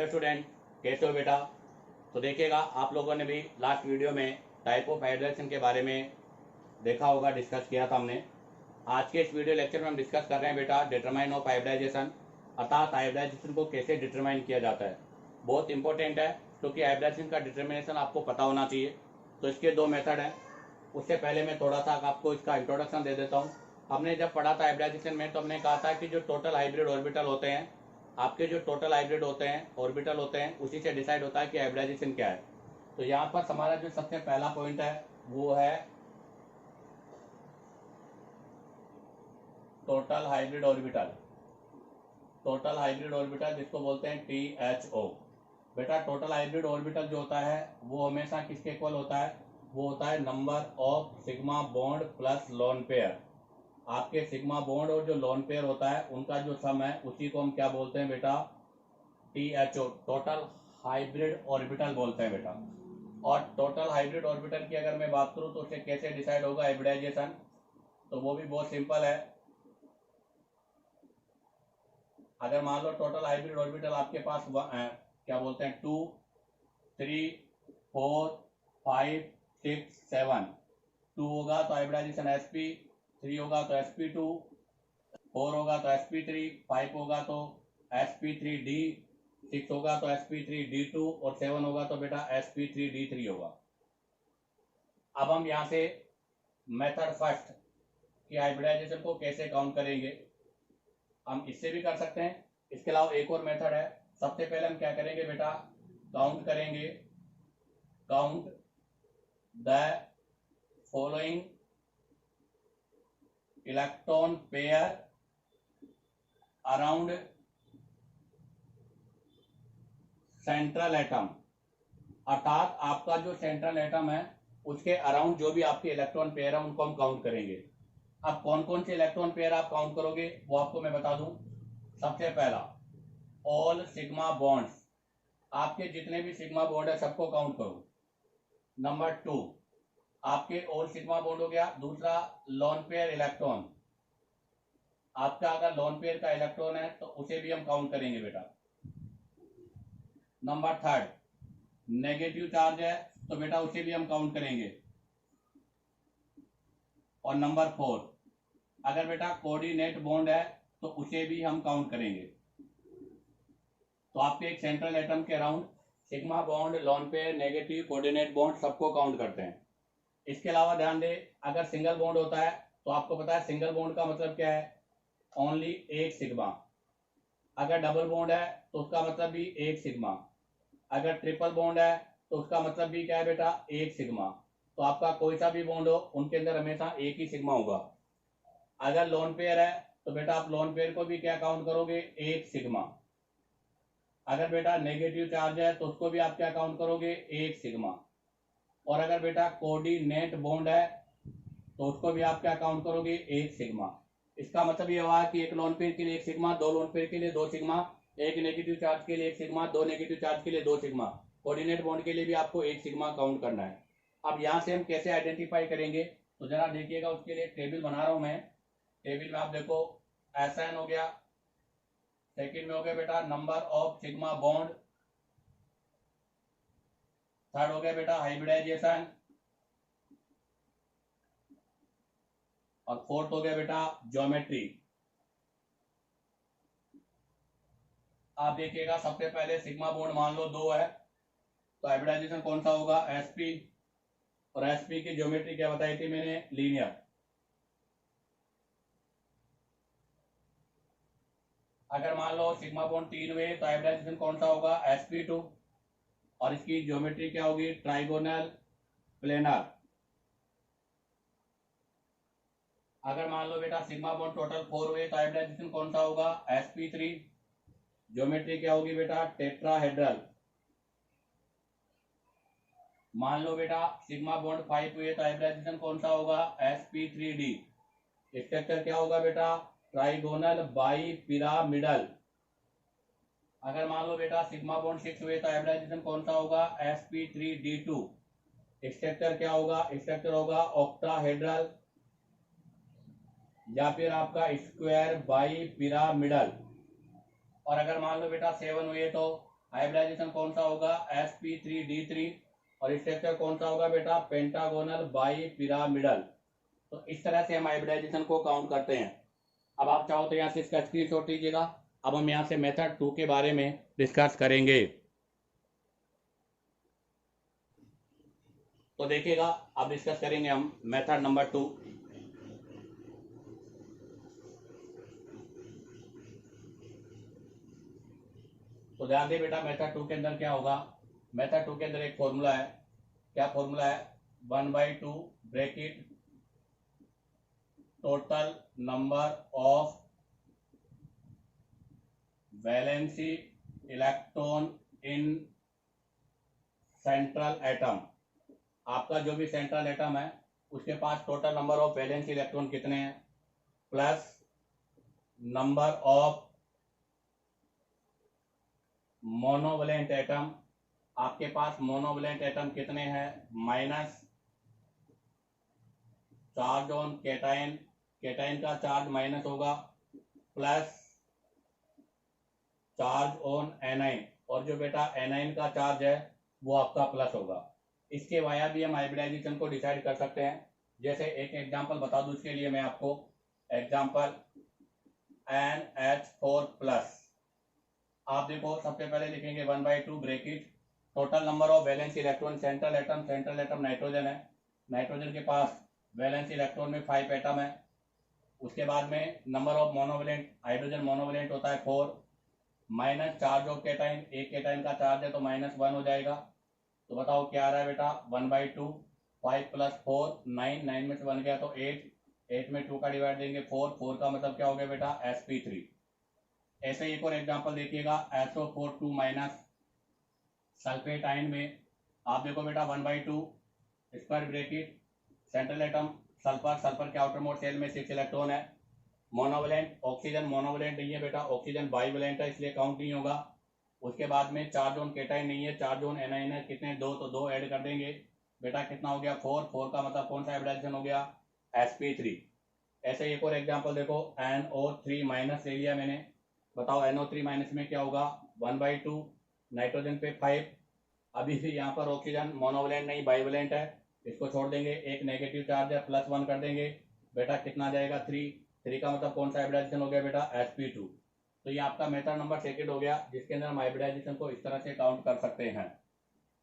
Student, कैसे हो बेटा। तो देखिएगा, आप लोगों ने भी लास्ट वीडियो में टाइप ऑफ हाइब्रिडाइजेशन के बारे में देखा होगा, डिस्कस किया था हमने। आज के इस वीडियो लेक्चर में हम डिस्कस कर रहे हैं बेटा डिटरमाइन ऑफ हाइब्रिडाइजेशन, अर्थात हाइब्रिडाइजेशन को कैसे डिटरमाइन किया जाता है। बहुत इंपॉर्टेंट है क्योंकि हाइब्रिडाइजेशन का डिटर्मिनेशन आपको पता होना चाहिए। तो इसके दो मेथड हैं। उससे पहले मैं थोड़ा सा आपको इसका इंट्रोडक्शन दे देता हूँ। हमने जब पढ़ा था हाइब्रिडाइजेशन में तो हमने कहा था कि जो टोटल हाइब्रिड ऑर्बिटल होते हैं, आपके जो टोटल हाइब्रिड होते हैं, ऑर्बिटल होते हैं, उसी से डिसाइड होता है कि हाइब्रिडाइजेशन क्या है। तो यहाँ पर हमारा जो सबसे पहला पॉइंट है वो है total hybrid orbital. Total hybrid orbital जिसको बोलते हैं THO। बेटा टोटल हाइब्रिड ऑर्बिटल जो होता है वो हमेशा किसके इक्वल होता है? वो होता है number of sigma bond plus lone pair. आपके सिग्मा बॉन्ड और जो लोन पेयर होता है उनका जो सम है उसी को हम क्या बोलते हैं बेटा? THO, टोटल हाइब्रिड ऑर्बिटल बोलते हैं बेटा। और टोटल हाइब्रिड ऑर्बिटल की अगर मैं बात करूं तो उसे कैसे डिसाइड होगा हाइब्रिडाइजेशन, तो वो भी बहुत सिंपल है। अगर मान लो टोटल हाइब्रिड ऑर्बिटल आपके पास क्या बोलते हैं 2, 3, 4, 5, 6, 7। 2 होगा तो हाइब्रिडाइजेशन sp, 3 होगा तो sp2, 4 होगा तो sp3, 5 होगा तो sp3d, 6 होगा तो sp3d2 और 7 होगा तो बेटा sp3d3 होगा। अब हम यहाँ से मेथड फर्स्ट कि हाइब्रिडाइजेशन को कैसे काउंट करेंगे, हम इससे भी कर सकते हैं। इसके अलावा एक और मेथड है। सबसे पहले हम क्या करेंगे बेटा? काउंट करेंगे, count the following electron pair around central atom. अर्थात आपका जो सेंट्रल एटम है उसके अराउंड जो भी आपके इलेक्ट्रॉन पेयर है उनको हम काउंट करेंगे। अब कौन कौन से इलेक्ट्रॉन पेयर आप काउंट करोगे वो आपको मैं बता दूं। सबसे पहला ऑल सिग्मा बॉन्ड्स, आपके जितने भी सिग्मा बॉन्ड है सबको काउंट करो। नंबर 2 आपके ऑल सिग्मा बॉन्ड हो गया। दूसरा लोन पेयर इलेक्ट्रॉन, आपका अगर लोन पेयर का इलेक्ट्रॉन है तो उसे भी हम काउंट करेंगे बेटा। नंबर 3 नेगेटिव चार्ज है तो बेटा उसे भी हम काउंट करेंगे। और नंबर 4 अगर बेटा कोऑर्डिनेट बॉन्ड है तो उसे भी हम काउंट करेंगे। तो आपके एक सेंट्रल एटम के around sigma bond, lone pair, negative, coordinate bond सबको काउंट करते हैं। इसके अलावा ध्यान दे, अगर सिंगल बॉन्ड होता है तो आपको पता है सिंगल बॉन्ड का मतलब क्या है? ओनली एक सिग्मा। अगर डबल बॉन्ड है तो उसका मतलब भी एक सिग्मा। अगर ट्रिपल बॉन्ड है तो उसका मतलब भी क्या है बेटा? एक सिग्मा। तो आपका कोई सा भी बॉन्ड हो उनके अंदर हमेशा एक ही सिग्मा होगा। अगर लोन पेयर है तो बेटा आप लोन पेयर को भी क्या काउंट करोगे? एक सिग्मा। अगर बेटा नेगेटिव चार्ज है तो उसको भी आप क्या काउंट करोगे? एक सिग्मा। और अगर बेटा कोऑर्डिनेट बॉन्ड है तो उसको भी आप क्या काउंट करोगे? एक सिग्मा। इसका मतलब ये हुआ कि एक लोन पेयर के लिए एक सिग्मा, दो लोन पेयर के लिए दो सिग्मा, एक नेगेटिव चार्ज के लिए एक सिग्मा, दो नेगेटिव चार्ज के लिए दो सिग्मा, कोऑर्डिनेट बॉन्ड के लिए भी आपको एक सिग्मा काउंट करना है। अब यहाँ से हम कैसे आइडेंटिफाई करेंगे तो जरा देखिएगा, उसके लिए टेबल बना रहा हूं मैं। टेबल में आप देखो SN हो गया, सेकंड में हो गया बेटा number of sigma bond, third हो गया बेटा हाइब्रिडाइजेशन, और फोर्थ हो गया बेटा ज्योमेट्री। आप देखिएगा सबसे पहले सिग्मा बॉन्ड मान लो 2 है तो हाइब्रिडाइजेशन कौन सा होगा? sp। और sp की ज्योमेट्री क्या बताई थी मैंने? लीनियर। अगर मान लो सिग्मा बॉन्ड 3 हुए तो हाइब्रिडाइजेशन कौन सा होगा? sp2। और इसकी ज्योमेट्री क्या होगी? Trigonal planar. अगर मान लो बेटा सिग्मा बॉन्ड टोटल 4 हुए तो हाइब्रिडाइजेशन कौन सा होगा? sp3। ज्योमेट्री क्या होगी बेटा? टेट्राहेड्रल। मान लो बेटा सिग्मा बॉन्ड 5 हुए तो हाइब्रिडाइजेशन कौन सा होगा? sp3d। स्ट्रक्चर क्या होगा बेटा? Trigonal bi pyramidal. अगर मान लो बेटा सिग्मा बॉन्ड 6 हुए तो हाइब्रिडाइजेशन कौन सा होगा? sp3d2। स्ट्रक्चर क्या होगा? स्ट्रक्चर होगा ऑक्टाहेड्रल या फिर आपका स्क्वायर बाई पिरामिडल। और अगर मान लो बेटा 7 हुए तो हाइब्रिडाइजेशन कौन सा होगा, sp3d3। और स्ट्रक्चर कौन सा होगा बेटा, पेंटागोनल बाई पिरामिडल। तो इस तरह से हम हाइब्रिडाइजेशन को काउंट करते हैं। अब आप चाहो तो यहाँ से इसका स्क्रीनशॉट लीजिएगा। अब हम यहाँ से मेथड 2 के बारे में डिस्कस करेंगे। तो देखिएगा, अब डिस्कस करेंगे हम मेथड नंबर 2। तो ध्यान दे बेटा, मेथड 2 के अंदर क्या होगा। मेथड 2 के अंदर एक फॉर्मूला है। क्या फॉर्मूला है, 1/2 bracket total number of valency electron in central atom. आपका जो भी सेंट्रल एटम है उसके पास total number of valency electron कितने हैं, plus number of monovalent atom. आपके पास मोनोवलेंट एटम कितने हैं, minus charge on cation, cation का चार्ज माइनस होगा, प्लस चार्ज ऑन एनाइन, और जो बेटा एनाइन का चार्ज है वो आपका प्लस होगा। इसके वाया भी हम हाइब्रिडाइजेशन को डिसाइड कर सकते हैं। जैसे एक एग्जांपल बता दूं इसके लिए मैं आपको, एग्जांपल NH4+। आप देखो, सबसे पहले लिखेंगे 1/2 bracket total number of valence electron central atom. Central atom nitrogen है, नाइट्रोजन के पास वैलेंस इलेक्ट्रॉन में 5 एटम है। उसके बाद में नंबर ऑफ मोनोवलेंट, हाइड्रोजन मोनोवलेंट होता है 4, माइनस चार्ज ऑफ कैटाइन, एक कैटाइन का चार्ज है तो -1 हो जाएगा। तो बताओ क्या आ रहा है बेटा, 1/2, 5 + 4 9, 9 में से 1 गया तो 8, 8 में 2 का डिवाइड देंगे 4, 4 का मतलब क्या हो गया बेटा, sp3। ऐसे एक और एग्जांपल देखिएगा, SO4 2- सल्फेट आयन में आप देखो बेटा 1/2 square bracket central atom sulphur, sulphur के आउटर मोस्ट शेल में 6 इलेक्ट्रॉन है। मोनोवलेंट ऑक्सीजन मोनोवलेंट नहीं है बेटा, ऑक्सीजन बाइवलेंट है इसलिए काउंट नहीं होगा। उसके बाद में चार्ज ऑन कैटाइन नहीं है, चार्ज ऑन एनाइन है। कितने, 2, तो 2 ऐड कर देंगे बेटा, कितना हो गया 4, 4 का मतलब कौन सा हाइब्रिडाइजेशन हो गया, sp3। ऐसे एक और एग्जांपल देखो, NO3- ले लिया मैंने। बताओ NO3- में क्या होगा, 1/2 नाइट्रोजन पे 5। अभी भी यहाँ पर ऑक्सीजन मोनोवलेंट नहीं बाइवलेंट है, इसको छोड़ देंगे, एक नेगेटिव चार्ज है, +1 कर देंगे बेटा, कितना आ जाएगा 3। 3 का मतलब कौन सा हाइब्रिडाइजेशन हो गया बेटा, sp2। तो ये आपका मेथड नंबर 2 हो गया, जिसके अंदर हम हाइब्रिडाइजेशन को इस तरह से काउंट कर सकते हैं।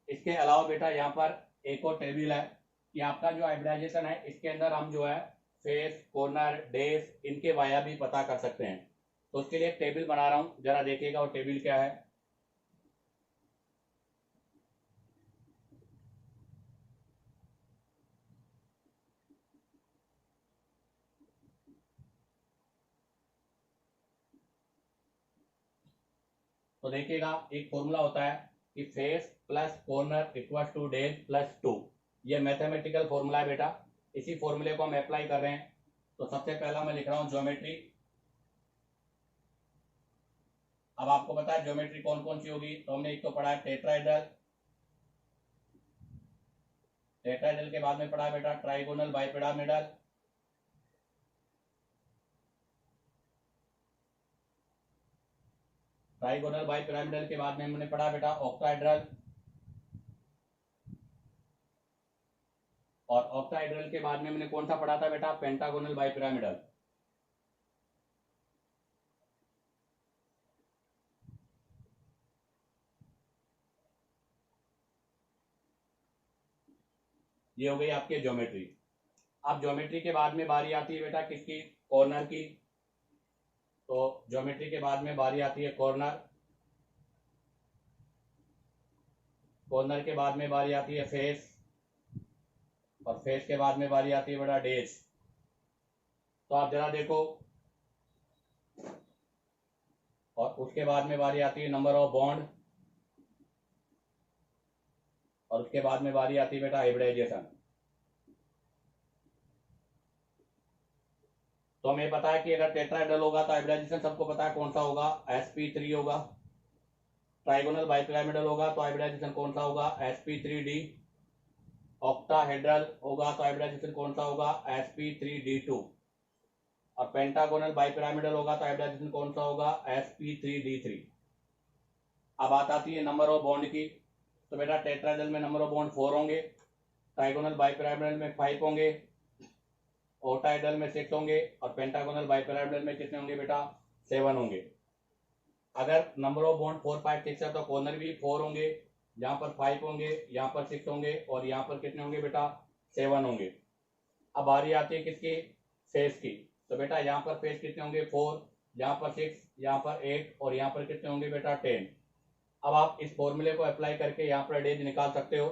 इसके अलावा बेटा यहाँ पर एक और टेबल है कि आपका जो हाइब्रिडाइजेशन है इसके अंदर हम जो है फेस, कॉर्नर, डेस, इनके वाया भी पता कर सकते हैं। तो उसके लिए एक टेबल बना रहा हूं, जरा देखिएगा वो टेबल क्या है। तो देखिएगा, एक फॉर्मूला होता है कि face plus corner equal two days +2। ये मैथमेटिकल फॉर्मूला है बेटा, इसी फॉर्मूले को हम अप्लाई कर रहे हैं। तो सबसे पहला मैं लिख रहा हूं ज्योमेट्री। अब आपको पता है ज्योमेट्री कौन कौन सी होगी, तो हमने एक तो पढ़ा है टेट्राहेड्रल, टेट्राहेड्रल के बाद में पढ़ा बेटा ट्राइगोनल बाइपिरामिडल, ट्राइगोनल बाइपिरामिडल के बाद में हमने पढ़ा बेटा ऑक्टाहेड्रल, और ऑक्टाहेड्रल के बाद में हमने कौन सा पढ़ा था बेटा, पेंटागोनल बाइपिरामिडल। ये हो गई आपकी ज्योमेट्री। अब ज्योमेट्री के बाद में बारी आती है बेटा किसकी, कॉर्नर की। तो ज्योमेट्री के बाद में बारी आती है कॉर्नर, कॉर्नर के बाद में बारी आती है फेस, और फेस के बाद में बारी आती है बेटा डेज। तो आप जरा देखो, और उसके बाद में बारी आती है नंबर ऑफ बॉन्ड, और उसके बाद में बारी आती है बेटा हाइब्रिडाइजेशन। तो हमें पता है कि अगर टेट्राहेड्रल होगा तो हाइब्रिडाइजेशन सबको पता है कौन सा होगा, sp3 होगा। ट्राइगोनल बाइपिरामिडल होगा तो हाइब्रिडाइजेशन कौन सा होगा, sp3d। ऑक्टाहेड्रल होगा तो हाइब्रिडाइजेशन कौन सा होगा, sp3d2। और पेंटागोनल बाइपिरामिडल होगा तो हाइब्रिडाइजेशन कौन सा होगा, sp3d3। अब बात आती है नंबर ऑफ बॉन्ड की। तो बेटा टेट्राहेड्रल में नंबर ऑफ बॉन्ड 4 होंगे, ट्राइगोनल बाइपिरामिडल में 5 होंगे, ऑक्टाहेड्रल में 6 होंगे और पेंटागोनल बाइपिरामिडल में कितने होंगे बेटा 7 होंगे। अगर नंबर ऑफ बॉन्ड 4 5 6 है तो कॉर्नर भी 4 होंगे, यहाँ पर 5 होंगे, यहाँ पर 6 होंगे और यहाँ पर कितने होंगे बेटा 7 होंगे। अब बारी आती है किसकी, फेस की। तो बेटा यहाँ पर फेस कितने होंगे 4, यहाँ पर 6, यहाँ पर 8 और यहाँ पर कितने होंगे बेटा 10। अब आप इस फॉर्मूले को अप्लाई करके यहाँ पर डेज निकाल सकते हो।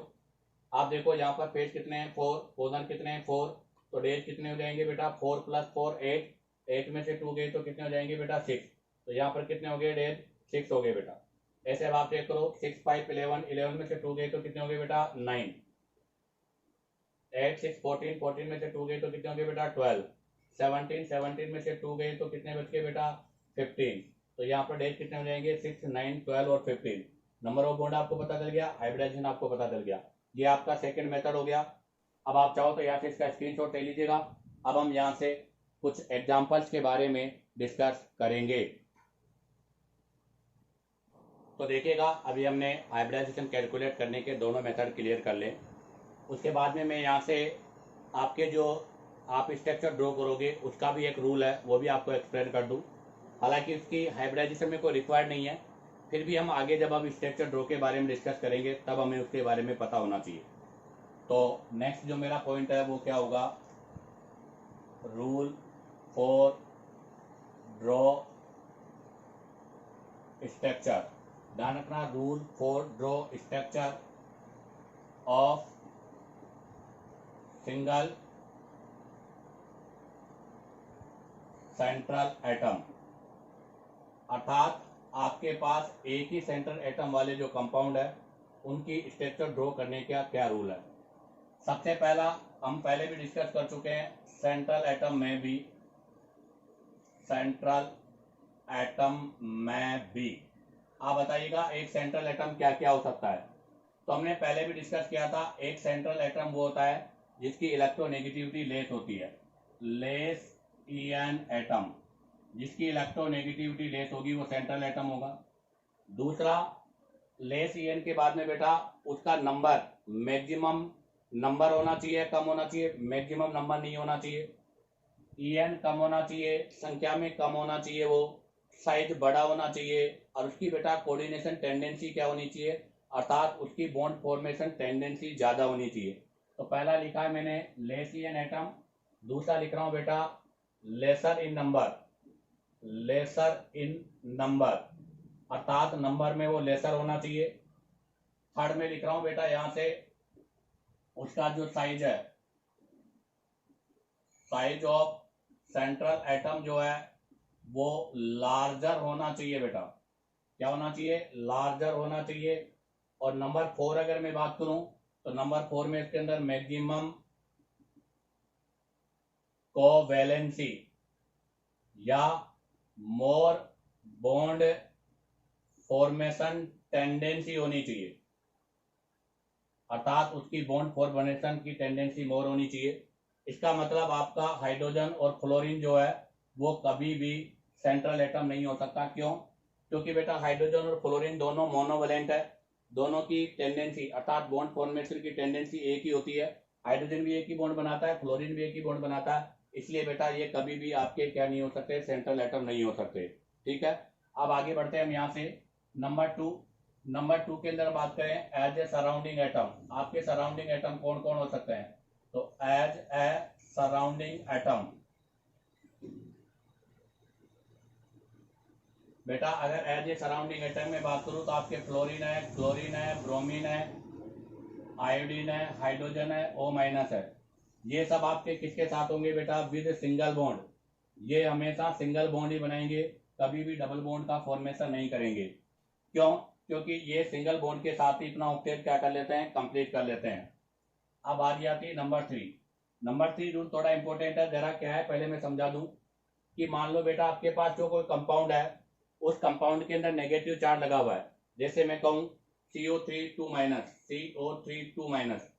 आप देखो यहाँ पर फेस कितने हैं 4, कॉर्नर कितने हैं 4, तो डेज कितने हो जाएंगे बेटा 4 + 4 8, 8 में से 2 गए तो कितने हो जाएंगे बेटा 6, तो यहाँ पर कितने हो गए डेज 6 हो गए बेटा। ऐसे अब आप चेक करो 6 5 11, 11 में से 2 गए तो कितने हो गए बेटा 9, 8 6 14, 14 में से 2 गए तो कितने हो गए बेटा 12, 17, 17 में से 2 गए तो कितने बच गए बेटा 15। तो यहाँ पर डेज कितने हो जाएंगे 6 9 12 और 15। नंबर ऑफ बॉन्ड आपको पता चल गया, हाइब्रिडाइजेशन आपको पता चल गया। ये आपका सेकंड मेथड हो गया। अब आप चाहो तो यहाँ से इसका स्क्रीनशॉट ले लीजिएगा। अब हम यहाँ से कुछ एग्जांपल्स के बारे में डिस्कस करेंगे। तो देखिएगा अभी हमने हाइब्रिडाइजेशन कैलकुलेट करने के दोनों मेथड क्लियर कर लें। उसके बाद में मैं यहाँ से आपके जो आप स्ट्रक्चर ड्रॉ करोगे उसका भी एक रूल है, वो भी आपको एक्सप्लेन कर दूँ। हालांकि उसकी हाइब्रिडाइजेशन में कोई रिक्वायर्ड नहीं है, फिर भी हम आगे जब हम स्ट्रक्चर ड्रॉ के बारे में डिस्कस करेंगे तब हमें उसके बारे में पता होना चाहिए। तो नेक्स्ट जो मेरा पॉइंट है वो क्या होगा, रूल फॉर ड्रॉ स्ट्रक्चर। ध्यान रखना, rule for draw structure of single central atom. अर्थात आपके पास एक ही सेंट्रल एटम वाले जो कंपाउंड है उनकी स्ट्रक्चर ड्रॉ करने का क्या रूल है। सबसे पहला हम पहले भी डिस्कस कर चुके हैं, सेंट्रल एटम में भी आप बताइएगा एक सेंट्रल एटम क्या क्या हो सकता है। तो हमने पहले भी डिस्कस किया था, एक सेंट्रल एटम वो होता है जिसकी इलेक्ट्रोनेगेटिविटी लेस होती है, लेस EN एटम। जिसकी इलेक्ट्रोनेगेटिविटी लेस होगी वो सेंट्रल एटम होगा। दूसरा, लेस EN के बाद में बेटा उसका नंबर मैक्सिमम नंबर होना चाहिए, कम होना चाहिए, मैक्सिमम नंबर नहीं होना चाहिए। EN कम होना चाहिए, संख्या में कम होना चाहिए, वो साइज बड़ा होना चाहिए और उसकी बेटा कोऑर्डिनेशन टेंडेंसी क्या होनी चाहिए, अर्थात उसकी बॉन्ड फॉर्मेशन टेंडेंसी ज्यादा होनी चाहिए। तो पहला लिखा है मैंने लेस EN एटम। दूसरा लिख रहा हूं बेटा लेसर इन नंबर, अर्थात नंबर में वो लेसर होना चाहिए। थर्ड में लिख रहा हूं बेटा यहां से उसका जो साइज है, साइज ऑफ सेंट्रल एटम जो है वो लार्जर होना चाहिए बेटा। क्या होना चाहिए, लार्जर होना चाहिए। और नंबर 4 अगर मैं बात करूं तो नंबर 4 में इसके अंदर मैक्सिमम कोवैलेंसी या मोर बॉन्ड फॉर्मेशन टेंडेंसी होनी चाहिए, अर्थात उसकी बॉन्ड फॉर्मेशन की टेंडेंसी मोर होनी चाहिए। इसका मतलब आपका हाइड्रोजन और फ्लोरीन जो है वो कभी भी सेंट्रल एटम नहीं हो सकता। क्यों, क्योंकि बेटा हाइड्रोजन और फ्लोरीन दोनों मोनोवैलेंट है, दोनों की टेंडेंसी अर्थात बॉन्ड फॉर्मेशन की टेंडेंसी एक ही होती है। हाइड्रोजन भी एक ही बॉन्ड बनाता है, फ्लोरीन भी एक ही बॉन्ड बनाता है, इसलिए बेटा ये कभी भी आपके क्या नहीं हो सकते, सेंट्रल एटम नहीं हो सकते। ठीक है, अब आगे बढ़ते हैं हम यहाँ से नंबर 2 के अंदर बात करें एज ए सराउंडिंग एटम। आपके सराउंडिंग एटम कौन कौन हो सकते हैं, तो एज ए सराउंडिंग एटम बेटा अगर एज ए सराउंडिंग एटम में बात करूं तो आपके फ्लोरीन है, क्लोरीन है, ब्रोमीन है, आयोडीन है, हाइड्रोजन है, O- है। ये सब आपके किसके साथ होंगे बेटा, विद सिंगल बॉन्ड। ये हमेशा सिंगल बॉन्ड ही बनाएंगे, कभी भी डबल बॉन्ड का फॉर्मेशन नहीं करेंगे। क्यों, क्योंकि ये सिंगल बॉन्ड के साथ ही अपना ऑक्टेट क्या कर लेते हैं, कंप्लीट कर लेते हैं। अब आ जाती है नंबर 3 रूल थोड़ा इंपॉर्टेंट है, जरा क्या है पहले मैं समझा दूं कि मान लो बेटा आपके पास जो कोई कंपाउंड है उस कंपाउंड के अंदर नेगेटिव चार्ज लगा हुआ है। जैसे मैं कहूं CO3 2 माइनस,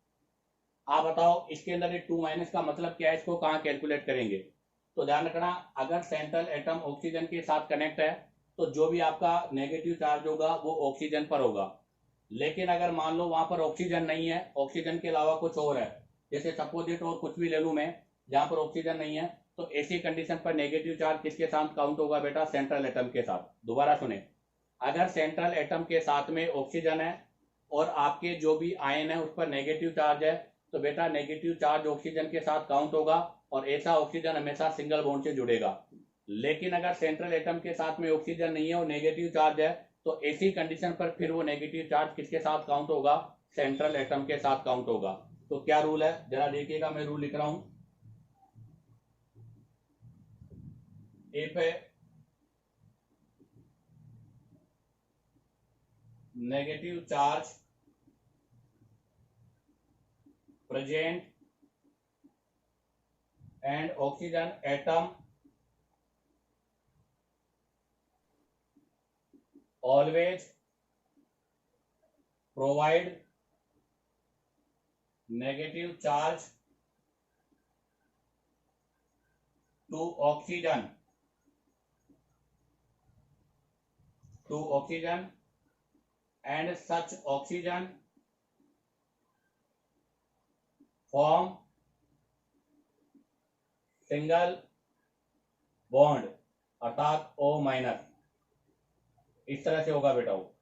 आप बताओ इसके अंदर ये 2 का मतलब क्या है, इसको कहाँ कैलकुलेट करेंगे। तो ध्यान रखना, अगर सेंट्रल एटम ऑक्सीजन के साथ कनेक्ट है तो जो भी आपका नेगेटिव चार्ज होगा वो ऑक्सीजन पर होगा। लेकिन अगर मान लो वहां पर ऑक्सीजन नहीं है, ऑक्सीजन के अलावा कुछ और है, जैसे सपोजिट और कुछ भी ले लूं मैं, जहां पर ऑक्सीजन नहीं है, तो ऐसी कंडीशन पर नेगेटिव चार्ज किसके साथ काउंट होगा बेटा? सेंट्रल एटम के साथ। दोबारा सुने, अगर सेंट्रल एटम के साथ में ऑक्सीजन है और आपके जो भी आयन है उस पर नेगेटिव चार्ज है, तो बेटा नेगेटिव चार्ज ऑक्सीजन के साथ काउंट होगा और ऐसा ऑक्सीजन हमेशा सिंगल बॉन्ड से जुड़ेगा। लेकिन अगर सेंट्रल एटम के साथ में ऑक्सीजन नहीं है और नेगेटिव चार्ज है, तो ऐसी कंडीशन पर फिर वो नेगेटिव चार्ज किसके साथ काउंट होगा? सेंट्रल एटम के साथ काउंट होगा। तो क्या रूल है जरा देखिएगा, मैं रूल लिख रहा हूं। If negative charge present and oxygen atom always provide negative charge to oxygen and such oxygen form single bond अर्थात O माइनस। इस तरह से होगा बेटा वो।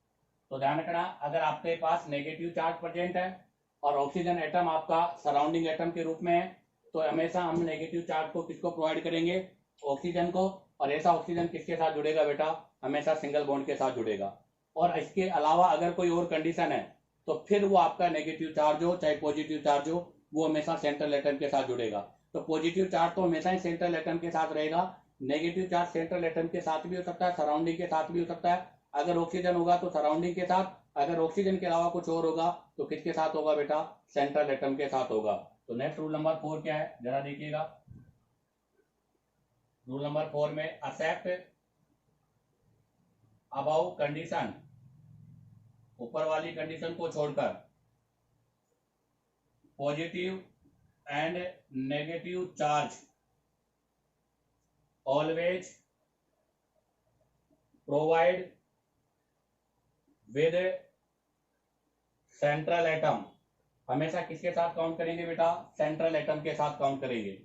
तो ध्यान रखना, अगर आपके पास नेगेटिव चार्ज प्रेजेंट है और ऑक्सीजन एटम आपका सराउंडिंग एटम के रूप में है, तो हमेशा हम नेगेटिव चार्ज को किसको प्रोवाइड करेंगे? ऑक्सीजन को। और ऐसा ऑक्सीजन किसके साथ जुड़ेगा बेटा? हमेशा सिंगल बॉन्ड के साथ जुड़ेगा। और इसके अलावा अगर कोई और कंडीशन है, तो फिर वो आपका नेगेटिव चार्ज हो चाहे पॉजिटिव चार्ज हो, वो हमेशा सेंट्रल एटम के साथ जुड़ेगा। तो पॉजिटिव चार्ज तो हमेशा ही सेंट्रल एटम के साथ रहेगा, नेगेटिव चार्ज सेंट्रल एटम के साथ भी हो सकता है, सराउंडिंग के साथ भी हो सकता है। अगर ऑक्सीजन होगा तो सराउंडिंग के साथ, अगर ऑक्सीजन के अलावा कुछ और होगा तो किसके साथ होगा बेटा? सेंट्रल एटम के साथ होगा। तो नेक्स्ट रूल नंबर 4 क्या है जरा देखिएगा। रूल नंबर 4 में एक्सेप्ट अबाउ कंडीशन, ऊपर वाली कंडीशन को छोड़कर positive and negative charge always provide with central atom. हमेशा किसके साथ काउंट करेंगे बेटा? सेंट्रल एटम के साथ काउंट करेंगे।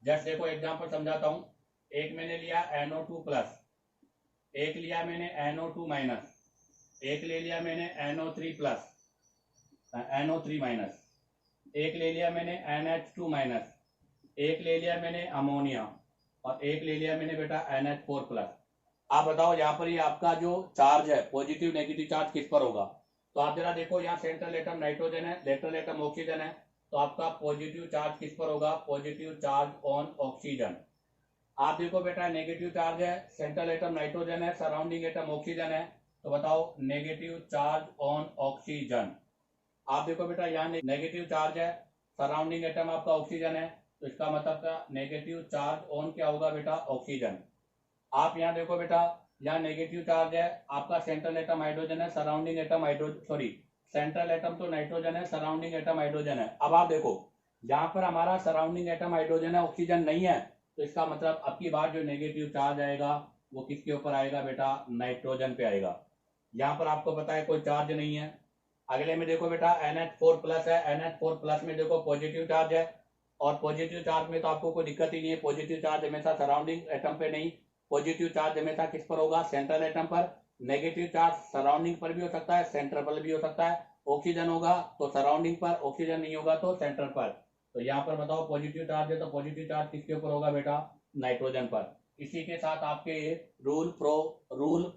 जस्ट देखो एग्जांपल समझाता हूं। एक मैंने लिया NO2 प्लस, एक लिया मैंने NO2 माइनस, एक ले लिया मैंने NO3 प्लस, NO3 माइनस, एक ले लिया मैंने NH2 माइनस, एक ले लिया मैंने अमोनिया और एक ले लिया मैंने बेटा NH4 प्लस। आप बताओ यहाँ पर ये आपका जो चार्ज है, पॉजिटिव नेगेटिव चार्ज किस पर होगा? तो आप जरा देखो, यहाँ सेंट्रल एटम नाइट्रोजन है, लेटरल एटम ऑक्सीजन है, तो आपका पॉजिटिव चार्ज किस पर होगा? Positive charge on oxygen. आप देखो बेटा नेगेटिव चार्ज है, सेंट्रल एटम नाइट्रोजन है, सराउंडिंग एटम ऑक्सीजन है, तो बताओ नेगेटिव चार्ज ऑन ऑक्सीजन। आप देखो बेटा यहाँ नेगेटिव चार्ज है, सराउंडिंग एटम आपका ऑक्सीजन है, तो इसका मतलब का नेगेटिव चार्ज ऑन क्या होगा बेटा? ऑक्सीजन। आप यहाँ देखो बेटा, यहाँ नेगेटिव चार्ज है, आपका सेंट्रल एटम हाइड्रोजन है, सराउंडिंग एटम सेंट्रल एटम तो नाइट्रोजन है, सराउंडिंग एटम हाइड्रोजन है। अब आप देखो यहाँ पर हमारा सराउंडिंग एटम हाइड्रोजन है, ऑक्सीजन नहीं है, तो इसका मतलब अब की बार जो नेगेटिव चार्ज आएगा वो किसके ऊपर आएगा बेटा? नाइट्रोजन पे आएगा। यहाँ पर आपको पता है कोई चार्ज नहीं है। अगले में देखो बेटा NH4 प्लस है, NH4 प्लस में देखो पॉजिटिव चार्ज है, और पॉजिटिव चार्ज में तो आपको कोई दिक्कत ही नहीं है। पॉजिटिव चार्ज हमेशा सराउंडिंग एटम पे नहीं, पॉजिटिव चार्ज हमेशा किस पर होगा? सेंट्रल एटम पर। नेगेटिव चार्ज सराउंडिंग पर भी हो सकता है, सेंटर पर भी हो सकता है। ऑक्सीजन होगा तो सराउंडिंग पर, ऑक्सीजन नहीं होगा तो सेंटर पर। तो यहाँ पर बताओ पॉजिटिव चार्ज है तो पॉजिटिव चार्ज किसके ऊपर होगा बेटा? नाइट्रोजन पर। इसी के साथ आपके rule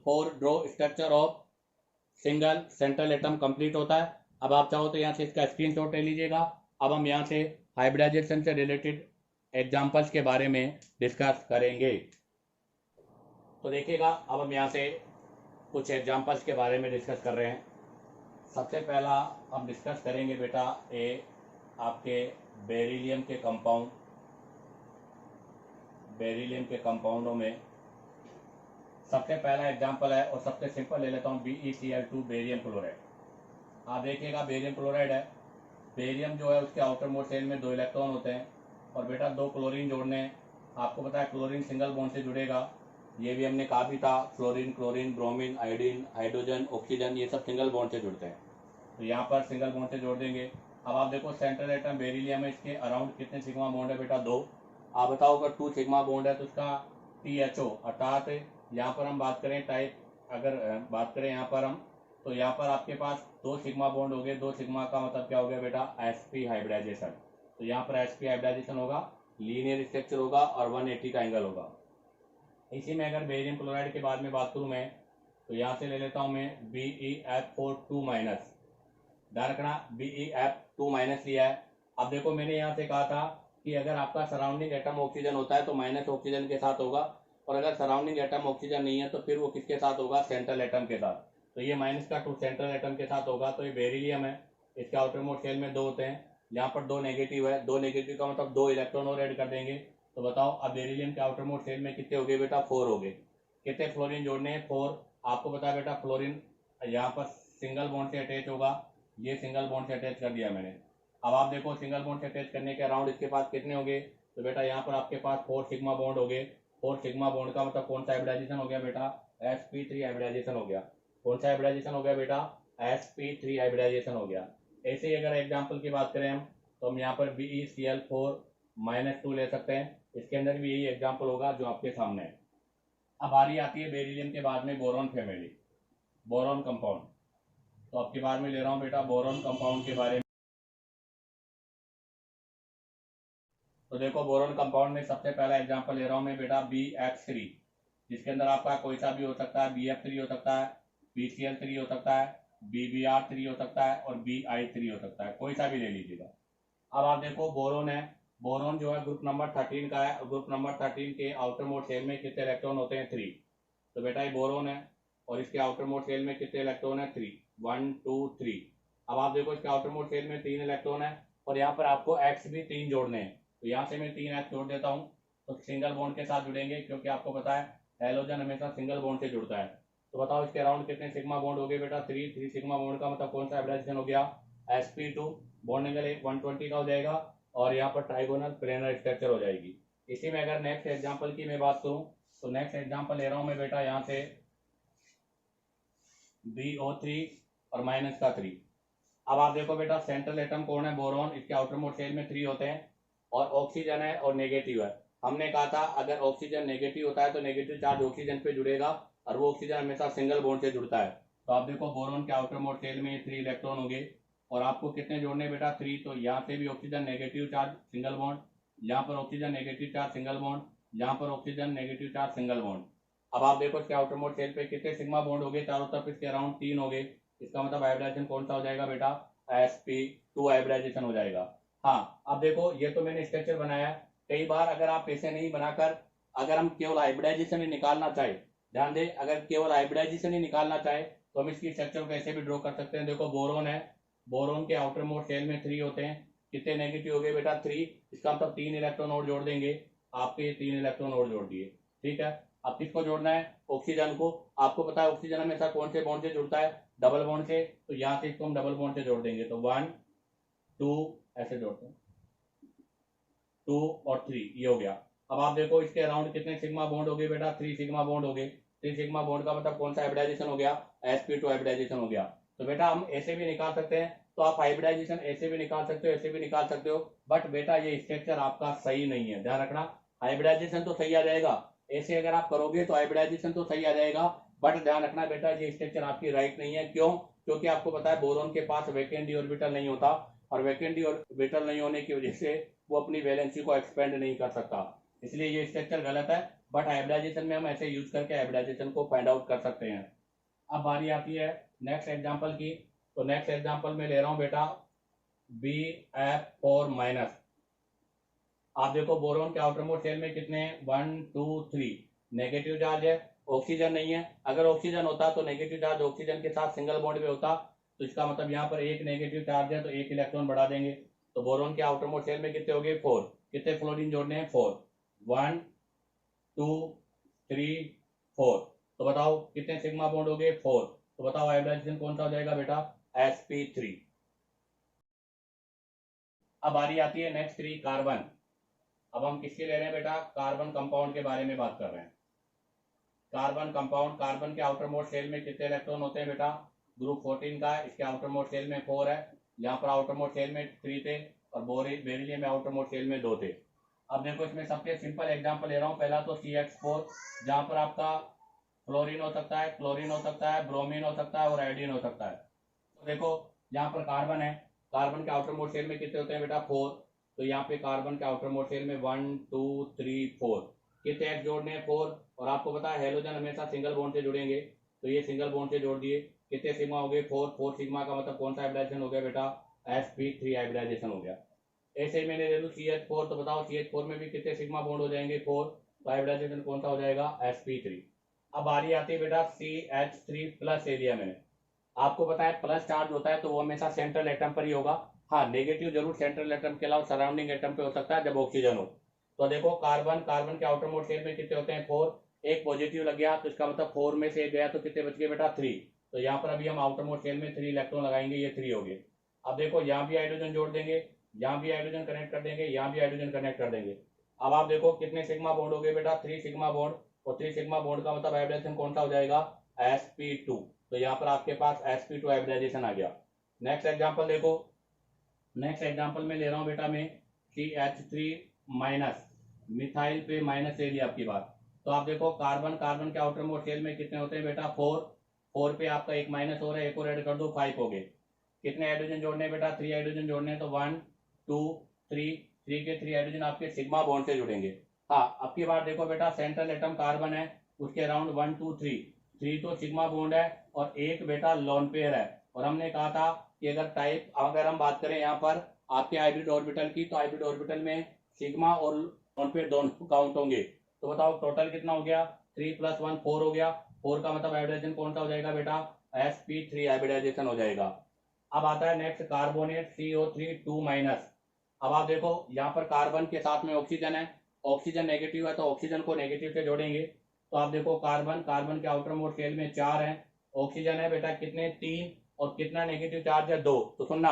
4 draw structure of single central atom complete होता है। अब आप चाहो तो यहाँ से इसका स्क्रीनशॉट ले लीजिएगा। अब हम यहाँ से हाइब्रिडाइजेशन से रिलेटेड एग्जांपल्स के बारे में डिस्कस करेंगे। तो देखिएगा, अब हम यहाँ से कुछ एग्जांपल्स के बारे में डिस्कस कर रहे हैं। सबसे पहला हम डिस्कस करेंगे बेटा आपके बेरिलियम के कंपाउंडों में सबसे पहला एग्जांपल है, और सबसे सिंपल ले लेता हूँ, BeCl2 बेरियम क्लोराइड। आप देखिएगा बेरियम क्लोराइड है, बेरियम जो है उसके आउटर मोस्ट शेल में 2 इलेक्ट्रॉन होते हैं, और बेटा 2 क्लोरीन जोड़ने हैं। आपको पता है क्लोरीन सिंगल बॉन्ड से जुड़ेगा, ये भी हमने कहा भी था, fluorine, chlorine, bromine, iodine, hydrogen, oxygen, ये सब सिंगल बॉन्ड से जुड़ते हैं, तो यहाँ पर सिंगल बॉन्ड से जोड़ देंगे। अब आप देखो सेंट्रल एटम बेरिलियम है, इसके अराउंड कितने सिग्मा बॉन्ड है बेटा? 2। आप बताओ अगर 2 सिग्मा बॉन्ड है तो उसका THO अर्थात यहाँ पर हम बात करें टाइप, अगर बात करें यहाँ पर हम, तो यहाँ पर आपके पास 2 सिग्मा बॉन्ड हो गए। 2 सिग्मा का मतलब क्या हो गया बेटा? sp hybridization. तो यहाँ पर sp हाइब्रिडाइजेशन होगा, लीनियर स्ट्रक्चर होगा और 180 का एंगल होगा। इसी में अगर बेरियम क्लोराइड के बाद में बात करूँ मैं, तो यहाँ से ले लेता हूँ मैं BeF4 2-, ध्यान रखना BeF2- लिया है। अब देखो मैंने यहाँ से कहा था कि अगर आपका सराउंडिंग एटम ऑक्सीजन होता है तो माइनस ऑक्सीजन के साथ होगा, और अगर सराउंडिंग एटम ऑक्सीजन नहीं है तो फिर वो किसके साथ होगा? सेंट्रल एटम के साथ। तो ये -2 सेंट्रल एटम के साथ होगा। तो ये बेरिलियम है, इसके आउटर मोस्ट शेल में 2 होते हैं, यहाँ पर 2 नेगेटिव है। 2 नेगेटिव का मतलब 2 इलेक्ट्रॉन और ऐड कर देंगे। तो बताओ अब बेरिलियम के आउटर मोस्ट शेल में कितने हो गए बेटा? 4 हो गए। कितने फ्लोरीन जोड़ने हैं? 4। आपको पता है बेटा फ्लोरीन यहाँ पर सिंगल बॉन्ड से अटैच होगा, ये सिंगल बॉन्ड से अटैच कर दिया मैंने। अब आप देखो सिंगल बॉन्ड से अटैच करने के अराउंड इसके पास कितने हो गए? तो बेटा यहाँ पर आपके पास 4 सिग्मा बॉन्ड हो गए। 4 सिग्मा बॉन्ड का मतलब कौन सा हाइब्रिडाइजेशन हो गया बेटा? sp3 हाइब्रिडाइजेशन हो गया। कौन सा हाइब्रिडाइजेशन हो गया बेटा? sp3 हाइब्रिडाइजेशन हो गया। ऐसे ही अगर एग्जाम्पल की बात करें हम, तो हम यहाँ पर BeCl4-2 ले सकते हैं। इसके अंदर भी यही एग्जाम्पल होगा जो आपके सामने है। अब बारी आती है बेरिलियम के बाद में बोरॉन फैमिली, बोरॉन कंपाउंड। तो आपके बारे में ले रहा हूँ बेटा बोरॉन कंपाउंड के बारे में। तो देखो बोरॉन कंपाउंड में सबसे पहला एग्जांपल ले रहा हूँ मैं बेटा BF3, जिसके अंदर आपका कोई सा भी हो सकता है। BF3 हो सकता है, BCl3 हो सकता है, BBr3 हो सकता है और BI3 हो सकता है, कोई सा भी ले लीजिएगा। अब आप देखो बोरोन है, बोरोन जो है ग्रुप नंबर 13 का है। ग्रुप नंबर 13 के आउटर मोस्ट शेल में कितने इलेक्ट्रॉन होते हैं? 3। तो बेटा ये बोरोन है और इसके आउटर मोस्ट शेल में कितने इलेक्ट्रॉन है? 3, 1 2 3। अब आप देखो इसके आउटर मोस्ट शेल में 3 इलेक्ट्रॉन है और यहाँ पर आपको एक्स भी 3 जोड़ने हैं। तो यहाँ से मैं 3 एक्स जोड़ देता हूँ, तो सिंगल बॉन्ड के साथ जुड़ेंगे, क्योंकि आपको पता है हेलोजन हमेशा सिंगल बॉन्ड से जुड़ता है। तो बताओ इसके अराउंड कितने सिग्मा बॉन्ड हो गए बेटा? 3 सिग्मा बॉन्ड का मतलब कौन सा हाइब्रिडाइजेशन हो गया? sp2, बॉन्ड एंगल 120 का हो जाएगा और यहाँ पर ट्राइगोनल प्लेनर स्ट्रक्चर हो जाएगी। इसी में अगर नेक्स्ट एग्जांपल की मैं बात करूं, तो नेक्स्ट एग्जांपल ले रहा हूं मैं बेटा यहाँ से BO3 और -3। अब आप देखो बेटा सेंट्रल एटम कौन है? बोरॉन। इसके आउटर मोस्ट शेल में 3 होते हैं और ऑक्सीजन है और नेगेटिव है। हमने कहा था अगर ऑक्सीजन नेगेटिव होता है तो नेगेटिव चार्ज ऑक्सीजन पे जुड़ेगा और वो ऑक्सीजन हमेशा सिंगल बॉन्ड से जुड़ता है। तो आप देखो बोरॉन के आउटर मोस्ट शेल में 3 इलेक्ट्रॉन हो गए और आपको कितने जोड़ने बेटा? 3। तो यहाँ से भी oxygen negative charge single bond, यहाँ पर oxygen negative charge single bond, यहाँ पर oxygen negative charge single bond. अब आप देखो इसके आउटर मोस्ट शेल पे कितने सिग्मा बॉन्ड हो गए? चारों तरफ इसके अराउंड 3 हो गए। इसका मतलब हाइब्रिडाइजेशन कौन सा हो जाएगा बेटा? sp2 हाइब्रिडाइजेशन हो जाएगा। हाँ अब देखो ये तो मैंने स्ट्रक्चर बनाया। कई बार अगर आप ऐसे नहीं बनाकर अगर हम केवल हाइब्रिडाइजेशन ही निकालना चाहे, ध्यान दे, अगर केवल हाइब्रिडाइजेशन ही निकालना चाहे तो हम इसकी स्ट्रक्चर को ऐसे भी ड्रॉ कर सकते हैं। देखो बोरोन है, बोरोन के आउटर मोस्ट शेल में 3 होते हैं। कितने नेगेटिव हो गए बेटा? 3। इसका मतलब 3 इलेक्ट्रॉन और जोड़ देंगे। आपके 3 इलेक्ट्रॉन और जोड़ दिए, ठीक है। अब किसको जोड़ना है? ऑक्सीजन को। आपको पता है ऑक्सीजन हमेशा कौन से बॉन्ड से जुड़ता है? डबल बॉन्ड से। तो यहाँ से इसको हम डबल बॉन्ड से जोड़ देंगे, तो 1 2 ऐसे जोड़ते हैं, 2 और 3, ये हो गया। अब आप देखो इसके अराउंड कितने सिग्मा बॉन्ड हो गए बेटा? 3 सिग्मा बॉन्ड हो गए। 3 सिग्मा बॉन्ड का मतलब कौन सा हाइब्रिडाइजेशन हो गया? sp2 हाइब्रिडाइजेशन हो गया। तो बेटा हम ऐसे भी निकाल सकते हैं, तो आप हाइब्रिडाइजेशन ऐसे भी निकाल सकते हो, ऐसे भी निकाल सकते हो, बट बेटा ये स्ट्रक्चर आपका सही नहीं है, ध्यान रखना। हाइब्रिडाइजेशन तो सही आ जाएगा, ऐसे अगर आप करोगे तो हाइब्रिडाइजेशन तो सही आ जाएगा, बट ध्यान रखना बेटा ये स्ट्रक्चर आपकी राइट नहीं है। क्यों? क्योंकि आपको पता है बोरोन के पास वैकेंट डी ऑर्बिटल नहीं होता और वैकेंट डी ऑर्बिटल नहीं होने की वजह से वो अपनी वैलेंसी को एक्सपेंड नहीं कर सकता, इसलिए ये स्ट्रक्चर गलत है। बट हाइब्रिडाइजेशन में हम ऐसे यूज करके हाइब्रिडाइजेशन को फाइंड आउट कर सकते हैं। अब बारी आती है नेक्स्ट एग्जांपल की। तो नेक्स्ट एग्जांपल में ले रहा हूं बेटा BF4-। आप देखो बोरोन के आउटर मोस्ट शेल में कितने हैं? 1 2 3। नेगेटिव चार्ज है, ऑक्सीजन नहीं है। अगर ऑक्सीजन होता तो नेगेटिव चार्ज ऑक्सीजन के साथ सिंगल बॉन्ड में होता, तो इसका मतलब यहाँ पर एक नेगेटिव चार्ज है तो एक इलेक्ट्रॉन बढ़ा देंगे। तो बोरोन के आउटर मोस्ट शेल में कितने हो गए? 4। कितने फ्लोरीन जोड़ने हैं? 4। 1 2 3 4। तो बताओ कितने सिग्मा बॉन्ड हो गए? 4। तो बताओ हाइब्रिडाइजेशन कौन सा हो जाएगा बेटा? sp3। अब बारी आती है नेक्स्ट 3 कार्बन। अब हम किसके ले रहे हैं बेटा? कार्बन कंपाउंड के बारे में बात कर रहे हैं। कार्बन कंपाउंड, कार्बन के आउटर मोस्ट शेल में कितने इलेक्ट्रॉन होते हैं बेटा? ग्रुप 14 का है, इसके आउटर मोस्ट शेल में 4 है, यहाँ पर आउटर मोस्ट शेल में 3 थे और बेरिलियम में आउटर मोस्ट शेल में 2 थे। अब देखो इसमें सबसे सिंपल एग्जांपल ले रहा हूँ। पहला तो CH4, जहाँ पर आपका फ्लोरीन हो सकता है, क्लोरीन हो सकता है, ब्रोमीन हो सकता है और आयोडीन हो सकता है। तो देखो यहाँ पर कार्बन है, कार्बन के आउटर मोस्ट शेल में कितने होते हैं बेटा? 4। तो यहाँ पे कार्बन के आउटर मोस्ट शेल में 1 2 3 4 कितने एक्स जोड़ने हैं? 4। और आपको पता है हेलोजन हमेशा सिंगल बॉन्ड से जुड़ेंगे, तो ये सिंगल बॉन्ड से जोड़ दिए। कितने सिग्मा हो गए? 4। 4 सिग्मा का मतलब कौन सा हाइब्रिडाइजेशन हो गया बेटा? sp3 हाइब्रिडाइजेशन हो गया। ऐसे ही मैंने ले लूँ CH4, तो बताओ CH4 में भी कितने सिग्मा बॉन्ड हो जाएंगे? 4। तो हाइब्रिडाइजेशन कौन सा हो जाएगा? sp3। अब बारी आती है बेटा CH3 प्लस एरिया में। आपको पता है प्लस चार्ज होता है तो वो हमेशा सेंट्रल एटम पर ही होगा। हाँ, नेगेटिव जरूर सेंट्रल एटम के अलावा सराउंडिंग एटम पे हो सकता है जब ऑक्सीजन हो। तो देखो कार्बन, कार्बन के आउटर मोस्ट शेल में कितने होते हैं? 4। एक पॉजिटिव लग गया तो इसका मतलब 4 में से एक गया तो कितने बच गए बेटा? 3। तो यहाँ पर अभी हम आउटर मोस्ट शेल में 3 इलेक्ट्रॉन लगाएंगे, ये 3 हो गए। अब देखो यहाँ भी हाइड्रोजन जोड़ देंगे, यहाँ भी हाइड्रोजन कनेक्ट कर देंगे, यहाँ भी हाइड्रोजन कनेक्ट कर देंगे। अब आप देखो कितने सिग्मा बॉन्ड हो गए बेटा? 3 सिग्मा बॉन्ड। और 3 सिग्मा बॉन्ड का मतलब हाइब्रिडेशन कौन सा हो जाएगा? sp2। तो यहाँ पर आपके पास sp2 हाइब्रिडाइजेशन आ गया। नेक्स्ट एग्जांपल देखो, नेक्स्ट एग्जांपल में ले रहा हूँ बेटा मैं CH3 माइनस, मिथाइल पे माइनस ले लिया आपकी बात। तो आप देखो कार्बन, कार्बन के आउटर मोस्ट शेल में कितने होते हैं बेटा? 4। 4 पे आपका एक माइनस हो रहा है, एक और ऐड कर दो, 5 हो गए। कितने हाइड्रोजन जोड़ने हैं बेटा? 3 हाइड्रोजन जोड़ने हैं, तो 1 2 3, 3 के 3 हाइड्रोजन आपके सिग्मा बॉन्ड से जुड़ेंगे। हाँ, अब की बार देखो बेटा सेंट्रल एटम कार्बन है, उसके अराउंड 1 2 3, 3 तो सिग्मा बॉन्ड है और एक बेटा लोन पेयर है। और हमने कहा था कि अगर हम बात करें यहाँ पर आपके हाइब्रिड ऑर्बिटल की, तो हाइब्रिड ऑर्बिटल में सिग्मा और लोन पेयर दोनों काउंट होंगे। तो बताओ टोटल कितना हो गया? 3 + 1 4 हो गया। 4 का मतलब हाइब्रिडाइजेशन कौन सा हो जाएगा बेटा? sp3 हाइब्रिडाइजेशन हो जाएगा। अब आता है नेक्स्ट कार्बोनेट CO3 2 माइनस। अब आप देखो यहाँ पर कार्बन के साथ में ऑक्सीजन है, ऑक्सीजन नेगेटिव है तो ऑक्सीजन को नेगेटिव से जोड़ेंगे। तो आप देखो कार्बन, कार्बन के आउटर मोस्ट शेल में 4 है, ऑक्सीजन है बेटा कितने? 3। और कितना नेगेटिव चार्ज है? 2। तो सुनना,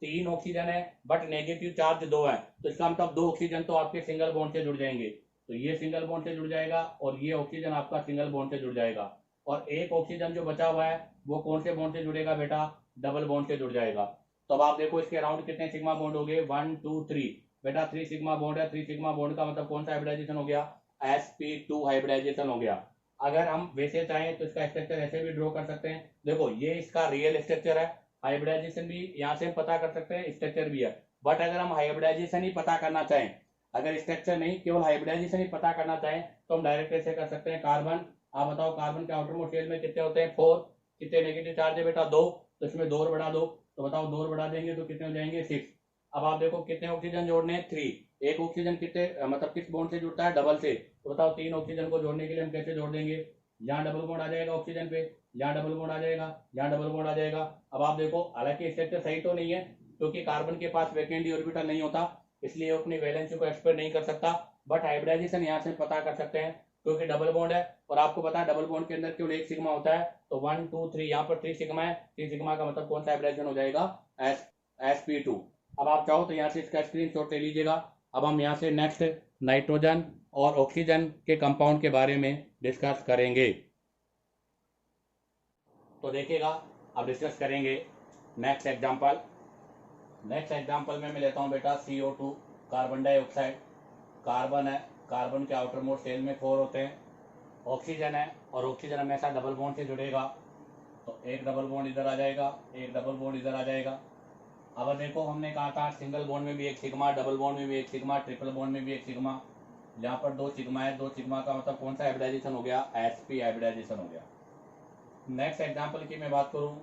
3 ऑक्सीजन है बट नेगेटिव चार्ज 2 है, तो इसका मतलब 2 ऑक्सीजन तो आपके सिंगल बॉन्ड से जुड़ जाएंगे। तो ये सिंगल बॉन्ड से जुड़ जाएगा और ये ऑक्सीजन आपका सिंगल बॉन्ड से जुड़ जाएगा। और एक ऑक्सीजन जो बचा हुआ है वो कौन से बॉन्ड से जुड़ेगा बेटा? डबल बॉन्ड से जुड़ जाएगा। तो अब आप देखो इसके अराउंड कितने सिग्मा बॉन्ड हो गए? 1 2 3 बेटा 3 सिग्मा बॉन्ड है। 3 सिग्मा बॉन्ड का मतलब कौन सा हाइब्रिडाइजेशन हो गया? sp2 हाइब्रिडाइजेशन हो गया। अगर हम वैसे चाहें तो इसका स्ट्रक्चर ऐसे भी ड्रॉ कर सकते हैं। देखो ये इसका रियल स्ट्रक्चर है, हाइब्रिडाइजेशन भी यहाँ से पता कर सकते हैं, स्ट्रक्चर भी है। बट अगर हम हाइब्रिडाइजेशन ही पता करना चाहें, अगर स्ट्रक्चर नहीं केवल हाइब्रिडाइजेशन ही पता करना चाहें, तो हम डायरेक्ट ऐसे कर सकते हैं। कार्बन, आप बताओ कार्बन के आउटर मोस्ट शेल में कितने होते हैं? 4। कितने नेगेटिव चार्ज है बेटा? 2। तो इसमें 2 और बढ़ा दो, तो बताओ 2 और बढ़ा देंगे तो कितने हो जाएंगे? 6। अब आप देखो कितने ऑक्सीजन जोड़ने हैं? 3। एक ऑक्सीजन कितने मतलब किस बॉन्ड से जुड़ता है? डबल से। तो बताओ 3 ऑक्सीजन को जोड़ने के लिए हम कैसे जोड़ देंगे? यहाँ डबल बॉन्ड आ जाएगा ऑक्सीजन पे, यहाँ डबल बॉन्ड आ जाएगा, यहाँ डबल बॉन्ड आ जाएगा। अब आप देखो हालांकि स्ट्रक्चर सही तो नहीं है क्योंकि कार्बन के पास वैकेंट ऑर्बिटल नहीं होता, इसलिए वो अपनी वैलेंसी को एक्सप्लेन नहीं कर सकता। बट हाइब्रिडाइजेशन यहाँ से पता कर सकते हैं क्योंकि डबल बॉन्ड है और आपको पता है डबल बॉन्ड के अंदर केवल एक सिग्मा होता है। तो 1 2 3 यहाँ पर 3 सिग्मा है, 3 सिग्मा का मतलब कौन सा हाइब्रिडाइजेशन हो जाएगा? sp2। अब आप चाहो तो यहाँ से इसका स्क्रीनशॉट ले लीजिएगा। अब हम यहाँ से नेक्स्ट नाइट्रोजन और ऑक्सीजन के कंपाउंड के बारे में डिस्कस करेंगे। तो देखिएगा अब डिस्कस करेंगे नेक्स्ट एग्जांपल। नेक्स्ट एग्जांपल में मैं लेता हूँ बेटा CO2 कार्बन डाइऑक्साइड। कार्बन है, कार्बन के आउटर मोस्ट शेल में 4 होते हैं, ऑक्सीजन है और ऑक्सीजन हमेशा डबल बॉन्ड से जुड़ेगा। तो एक डबल बॉन्ड इधर आ जाएगा, एक डबल बॉन्ड इधर आ जाएगा। अब देखो हमने कहा था सिंगल बॉन्ड में भी एक सिग्मा, डबल बॉन्ड में भी एक सिग्मा, ट्रिपल बॉन्ड में भी एक सिग्मा। यहाँ पर 2 सिग्मा है, 2 सिग्मा का मतलब कौन सा हाइब्रिडाइजेशन हो गया? sp हाइब्रिडाइजेशन हो गया। नेक्स्ट एग्जांपल की मैं बात करूं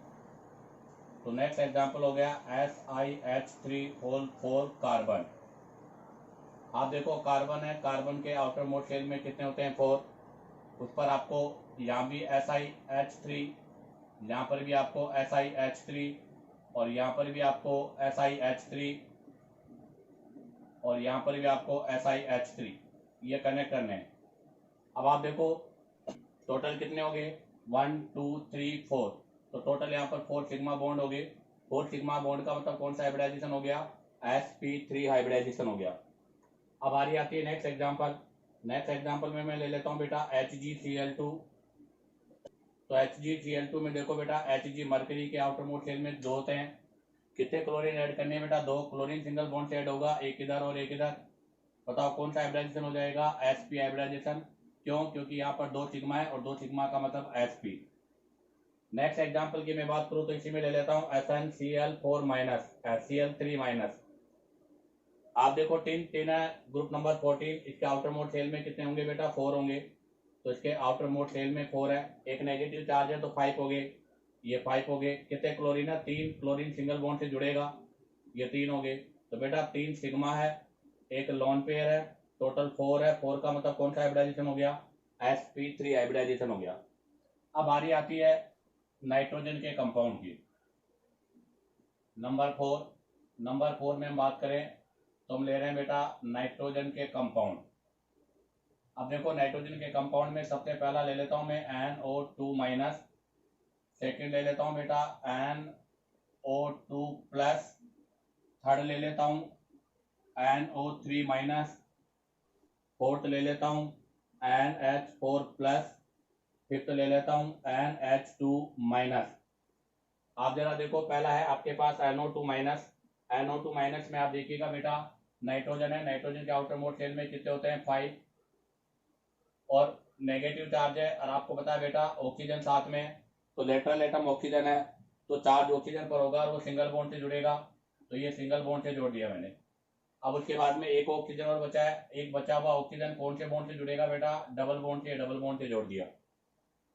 तो नेक्स्ट एग्जांपल हो गया SiH3 कार्बन। आप देखो कार्बन है, कार्बन के आउटर मोस्ट शेल में कितने होते हैं? 4। उस पर आपको यहाँ भी SiH3, यहाँ पर भी आपको SiH3 और यहाँ पर भी आपको SiH3 और यहाँ पर भी आपको SiH3 ये कनेक्ट करने हैं। अब आप देखो टोटल कितने हो गए? 1 2 3 4। तो टोटल यहाँ पर 4 सिग्मा बॉन्ड हो गए। 4 सिग्मा बॉन्ड का मतलब कौन सा हाइब्रिडाइजेशन हो गया? sp3 हाइब्रिडाइजेशन हो गया। अब आ रही आती है नेक्स्ट एग्जांपल। नेक्स्ट एग्जांपल में मैं ले लेता हूँ बेटा HgCl2 तो HgCl2 में देखो बेटा Hg मरकरी के आउटर मोस्ट शेल में 2 होते हैं। कितने क्लोरीन ऐड करने हैं बेटा? 2 क्लोरीन सिंगल बॉन्ड से ऐड होगा, एक इधर और एक इधर। बताओ कौन सा हाइब्रिडाइजेशन हो जाएगा? sp hybridization. क्यों? क्योंकि यहाँ पर 2 सिग्मा है और 2 सिग्मा का मतलब sp। नेक्स्ट एग्जांपल की मैं बात करूं तो इसी में ले लेता हूं SnCl4 माइनस Cl3 माइनस। आप देखो टिन है ग्रुप नंबर 14, इसके आउटर मोस्ट शेल में कितने होंगे बेटा? 4 होंगे। तो इसके आउटर मोस्ट शेल में 4 है, एक नेगेटिव चार्ज है तो 5 हो गए, ये 5 हो गए। कितने क्लोरीन है? 3 क्लोरीन सिंगल बॉन्ड से जुड़ेगा, ये 3 हो गए। तो बेटा 3 सिग्मा है, एक लॉन पेयर है, टोटल 4 है। 4 का मतलब कौन सा हाइब्रिडाइजेशन हो गया? sp3 हाइब्रिडाइजेशन हो गया। अब बारी आती है नाइट्रोजन के कंपाउंड की। नंबर 4 में हम बात करें तो हम ले रहे हैं बेटा नाइट्रोजन के कंपाउंड। अब देखो नाइट्रोजन के कंपाउंड में सबसे पहला ले लेता हूं मैं NO2 माइनस, सेकेंड ले लेता हूं बेटा NO2 प्लस, थर्ड ले लेता हूं NO3 माइनस, फोर्थ ले लेता हूं NH4 प्लस, फिफ्थ ले लेता हूं NH2 माइनस। आप जरा देखो पहला है आपके पास NO2 माइनस। NO2 माइनस में आप देखिएगा बेटा नाइट्रोजन है, नाइट्रोजन के आउटर मोस्ट शेल में कितने होते हैं? 5 और नेगेटिव चार्ज है। और आपको पता है बेटा ऑक्सीजन साथ में, तो लेटरल एटम ऑक्सीजन है तो चार्ज ऑक्सीजन पर होगा और वो सिंगल बॉन्ड से जुड़ेगा, तो ये सिंगल बॉन्ड से जोड़ दिया मैंने। अब उसके बाद में एक ऑक्सीजन और बचा है, एक बचा हुआ ऑक्सीजन कौन से बॉन्ड से जुड़ेगा बेटा? डबल बॉन्ड से जोड़ दिया।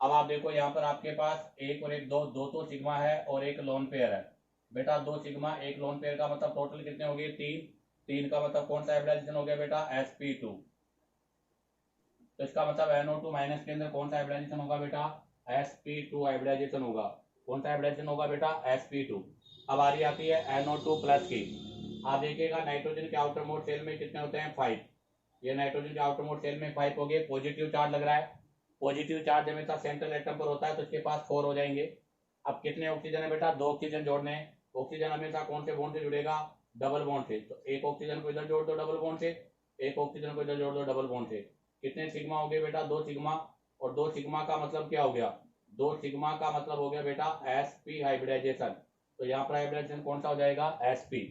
अब आप देखो यहाँ पर आपके पास एक और एक दो तो सिग्मा है और एक लोन पेयर है। बेटा 2 सिग्मा एक लोन पेयर का मतलब टोटल कितने हो गए? 3 का मतलब कौन सा हाइब्रिडाइजेशन हो गया बेटा? sp2। तो इसका मतलब NO2 माइनस के अंदर कौन सा हाइब्रिडाइजेशन होगा बेटा? sp2 हाइब्रिडाइजेशन होगा। कौन सा हाइब्रिडाइजेशन होगा बेटा? sp2। अब आ रही आती है NO2 प्लस की। आप देखिएगा नाइट्रोजन के आउटर मोस्ट शेल में कितने होते हैं? 5। ये नाइट्रोजन के आउटर मोस्ट शेल में 5 हो गए। पॉजिटिव चार्ज लग रहा है, पॉजिटिव चार्ज हमेशा सेंट्रल एटम पर होता है तो इसके पास 4 हो जाएंगे। अब कितने ऑक्सीजन है बेटा? 2 ऑक्सीजन जोड़ने हैं। ऑक्सीजन हमेशा कौन से बॉन्ड से जुड़ेगा? डबल बॉन्ड से। तो एक ऑक्सीजन को इधर जोड़ दो डबल बॉन्ड से, एक ऑक्सीजन को इधर जोड़ दो डबल बॉन्ड से। कितने सिग्मा हो गए बेटा? 2 सिग्मा। और 2 सिग्मा का मतलब क्या हो गया? 2 सिग्मा का मतलब हो गया बेटा sp हाइब्रिडाइजेशन। तो यहाँ पर हाइब्रिडाइजेशन कौन सा हो जाएगा? sp।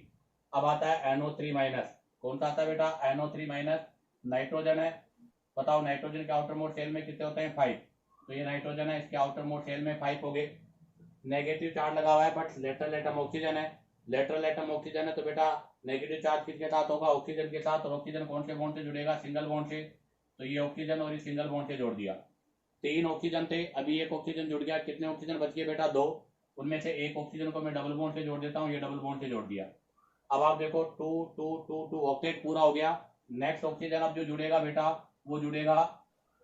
अब आता है NO3 माइनस। कौन सा आता है बेटा? NO3 minus. नाइट्रोजन है, बताओ नाइट्रोजन के आउटर मोस्ट शेल में कितने होते हैं? 5। तो ये नाइट्रोजन है, इसके आउटर मोस्ट शेल में 5 हो गए। नेगेटिव चार्ज लगा हुआ है बट लेटरल एटम ऑक्सीजन है। लेटरल एटम ऑक्सीजन है तो बेटा नेगेटिव चार्ज किसके साथ होगा? ऑक्सीजन के साथ। और ऑक्सीजन कौन से बॉन्ड से जुड़ेगा? सिंगल बॉन्ड से। तो ये ऑक्सीजन और ये सिंगल बॉन्ड से जोड़ दिया। 3 ऑक्सीजन थे, अभी एक ऑक्सीजन जुड़ गया। कितने ऑक्सीजन बच गए बेटा? 2। उनमें से एक ऑक्सीजन को मैं डबल बॉन्ड से जोड़ देता हूँ, ये डबल बॉन्ड से जोड़ दिया। अब आप देखो 2 2 2 2 ऑक्टेट पूरा हो गया। नेक्स्ट ऑक्सीजन अब जो जुड़ेगा बेटा वो जुड़ेगा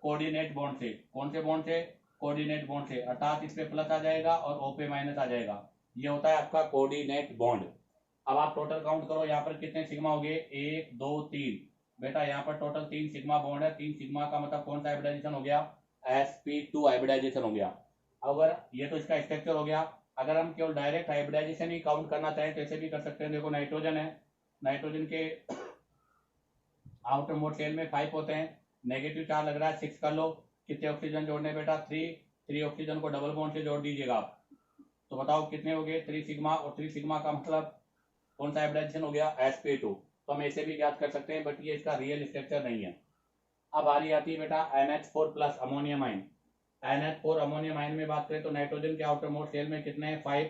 कोऑर्डिनेट बॉन्ड से। कौन से बॉन्ड से? कोऑर्डिनेट बॉन्ड से। अर्थात इस पे प्लस आ जाएगा और ओ पे माइनस आ जाएगा। ये होता है आपका कोऑर्डिनेट बॉन्ड। अब आप टोटल काउंट करो यहाँ पर कितने सिग्मा हो गए? 1 2 3। बेटा यहाँ पर टोटल 3 सिग्मा बॉन्ड है। 3 सिग्मा का मतलब कौन सा हाइब्रिडाइजेशन हो गया? sp2 हाइब्रिडाइजेशन हो गया। अगर ये तो इसका स्ट्रक्चर हो गया। अगर हम केवल डायरेक्ट हाइब्रिडाइजेशन ही काउंट करना चाहें तो ऐसे भी कर सकते हैं। देखो नाइट्रोजन है, नाइट्रोजन के आउटर मोस्ट शेल में 5 होते हैं। नेगेटिव चार्ज लग रहा है, 6 कर लो। कितने ऑक्सीजन जोड़ने बेटा? 3 ऑक्सीजन को डबल बॉन्ड से जोड़ दीजिएगा आप। तो बताओ कितने हो गए? 3 सिग्मा। और 3 सिग्मा का मतलब कौन सा हाइब्रिडाइजेशन हो गया? sp2। तो हम ऐसे भी याद कर सकते हैं बट ये इसका रियल स्ट्रक्चर नहीं है। अब आ रही आती है बेटा NH4 प्लस अमोनियम आइन। NH4 अमोनियम आइन में बात करें तो नाइट्रोजन के आउटर मोस्ट शेल में कितने हैं? 5।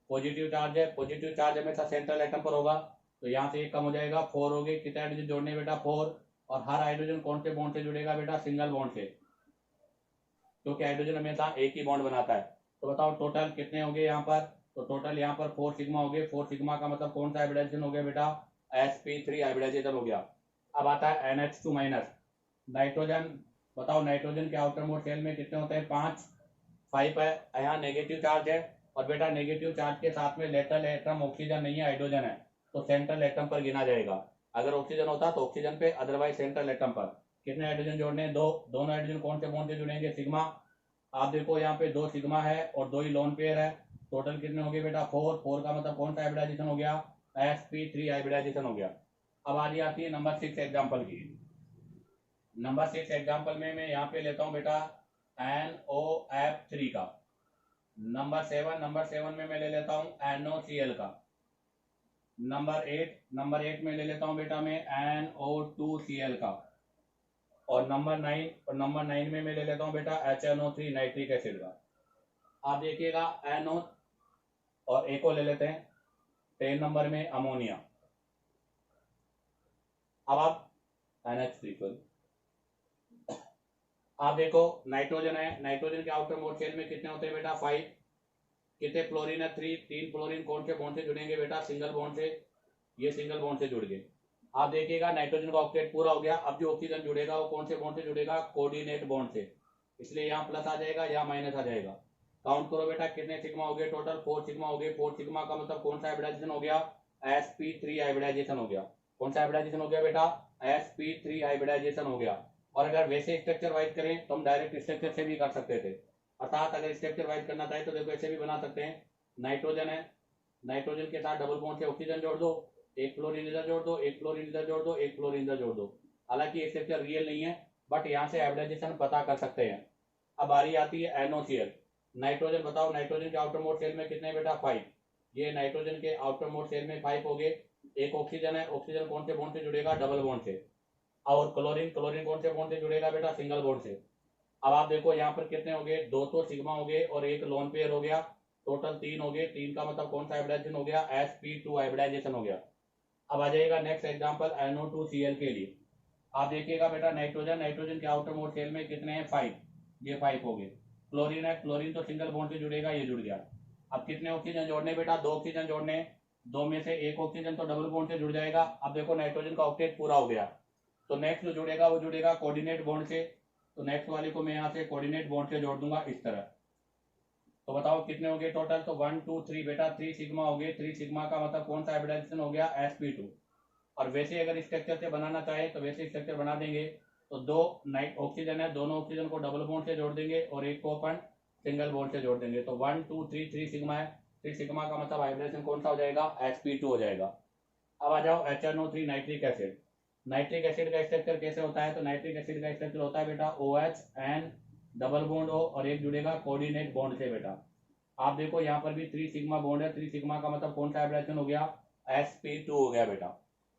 पॉजिटिव चार्ज है, पॉजिटिव चार्ज हमेशा सेंट्रल एटम पर होगा तो यहाँ से एक कम हो जाएगा, 4 हो गए। कितने हाइड्रोजन जोड़ने बेटा? 4। और हर हाइड्रोजन कौन से बॉन्ड से जुड़ेगा बेटा? सिंगल बॉन्ड से, क्योंकि हाइड्रोजन हमेशा एक ही बॉन्ड बनाता है। तो बताओ टोटल कितने हो गए यहाँ पर? तो टोटल यहाँ पर 4 सिग्मा हो गए। 4 सिग्मा का मतलब कौन सा हाइब्रिडाइजेशन हो गया बेटा? sp3 हाइब्रिडाइजेशन हो गया। अब आता है NH2 माइनस। नाइट्रोजन, बताओ नाइट्रोजन के आउटर मोस्ट शेल में कितने होते हैं? 5 है। यहाँ नेगेटिव चार्ज है और बेटा नेगेटिव चार्ज के साथ में लेटरल एटम ऑक्सीजन नहीं है, हाइड्रोजन है, तो सेंट्रल एटम पर गिना जाएगा। अगर ऑक्सीजन होता तो ऑक्सीजन पे, अदरवाइज सेंट्रल एटम पर। कितने हाइड्रोजन जोड़ने? 2। दोनों हाइड्रोजन कौन से बॉन्ड से जुड़ेंगे? सिग्मा। आप देखो यहाँ पे 2 सिग्मा है और 2 ही लोन पेयर है। टोटल कितने हो गए बेटा? 4 का मतलब कौन सा हाइब्रिडाइजेशन हो गया? sp3 हाइब्रिडाइजेशन हो गया। अब आ रही आती है नंबर 6 एग्जाम्पल की। नंबर 6 एग्जाम्पल में मैं यहाँ पे लेता हूँ बेटा NOF3 का। नंबर 7 में मैं ले लेता हूँ NOCl का। नंबर 8 में ले लेता हूँ बेटा मैं NO2Cl का। और नंबर 9 में मैं ले लेता हूँ बेटा HNO3 नाइट्रिक एसिड का। आप देखिएगा NO और एक को ले लेते हैं 10 नंबर में अमोनिया। अब आप NH3 आप देखो नाइट्रोजन है, नाइट्रोजन के आउटर मोस्ट शेल में कितने होते हैं बेटा 5। कितने फ्लोरीन है 3 फ्लोरीन कौन से बॉन्ड से जुड़ेंगे बेटा सिंगल बॉन्ड से, ये सिंगल बॉन्ड से जुड़ गए। आप देखिएगा नाइट्रोजन का ऑक्टेट पूरा हो गया। अब जो ऑक्सीजन जुड़ेगा वो कौन से बॉन्ड से जुड़ेगा कोऑर्डिनेट बॉन्ड से, इसलिए यहाँ प्लस आ जाएगा यहाँ माइनस आ जाएगा। काउंट करो बेटा कितने सिग्मा हो गए टोटल 4 सिग्मा हो गए। 4 सिग्मा का मतलब कौन सा हाइब्रिडाइजेशन हो गया sp3 हाइब्रिडाइजेशन हो गया। कौन सा हाइब्रिडाइजेशन हो गया बेटा sp3 हाइब्रिडाइजेशन हो गया। और अगर वैसे स्ट्रक्चर वाइज करें तो हम डायरेक्ट स्ट्रक्चर से भी कर सकते थे, अर्थात अगर स्ट्रक्चर वाइज करना चाहे तो देखो ऐसे भी बना सकते हैं। नाइट्रोजन है, नाइट्रोजन के साथ डबल बॉन्ड से ऑक्सीजन जोड़ दो, एक फ्लोरीन इधर जोड़ दो, एक फ्लोरीन इधर जोड़ दो, एक फ्लोरीन इधर जोड़ दो। हालांकि ये स्ट्रक्चर रियल नहीं है बट यहाँ से हाइब्रिडाइजेशन पता कर सकते हैं। अब बारी आती है NOCl। नाइट्रोजन बताओ नाइट्रोजन के आउटर मोस्ट शेल में कितने बेटा 5। ये नाइट्रोजन के आउटर मोस्ट शेल में 5 हो गए। एक ऑक्सीजन है, ऑक्सीजन कौन से बॉन्ड से जुड़ेगा डबल बॉन्ड से। और क्लोरीन कौन से बॉन्ड से जुड़ेगा बेटा सिंगल बॉन्ड से। अब आप देखो यहाँ पर कितने हो गए 2 तो सिग्मा हो गए और एक लोन पेयर हो गया, टोटल 3 हो गए। 3 का मतलब कौन सा हाइब्रिडाइजेशन हो गया sp2 हाइब्रिडाइजेशन हो गया। अब आ जाएगा नेक्स्ट एग्जांपल NO2Cl के लिए। आप देखिएगा बेटा नाइट्रोजन के आउटर मोस्ट शेल में कितने हैं 5, ये 5 हो गए। क्लोरीन है, क्लोरीन तो सिंगल बॉन्ड से जुड़ेगा, ये जुड़ गया। अब कितने ऑक्सीजन जोड़ने बेटा 2 ऑक्सीजन जोड़ने, 2 में से एक ऑक्सीजन तो डबल बॉन्ड से जुड़ जाएगा। अब देखो नाइट्रोजन का ऑक्टेट पूरा हो गया तो नेक्स्ट जो जुड़ेगा वो जुड़ेगा कोऑर्डिनेट बॉन्ड से। तो नेक्स्ट वाले को मैं यहाँ से कोऑर्डिनेट बॉन्ड से जोड़ दूंगा इस तरह। तो बताओ कितने हो गए टोटल, तो 1 2 3 बेटा 3 सिग्मा हो गए। 3 सिग्मा का मतलब कौन सा हाइब्रिडाइजेशन हो गया sp2। और वैसे अगर स्ट्रक्चर से बनाना चाहे तो वैसे स्ट्रक्चर बना देंगे। तो 2 नाइट ऑक्सीजन है, दोनों ऑक्सीजन को डबल बॉन्ड से जोड़ देंगे और एक को अपन सिंगल बॉन्ड से जोड़ देंगे। तो 1 2 3 3 सिग्मा है। 3 सिग्मा का मतलब हाइब्रिडेशन कौन सा हो जाएगा sp2 हो जाएगा। अब आ जाओ HNO3 nitric acid. Nitric acid का स्ट्रक्चर कैसे होता है, तो नाइट्रिक एसिड का स्ट्रक्चर होता है बेटा OH N double bond O और एक जुड़ेगा कोऑर्डिनेट बॉन्ड से बेटा। आप देखो यहाँ पर भी 3 सिग्मा बॉन्ड है। 3 सिग्मा का मतलब कौन सा हाइब्रिडेशन हो गया sp2 हो गया बेटा।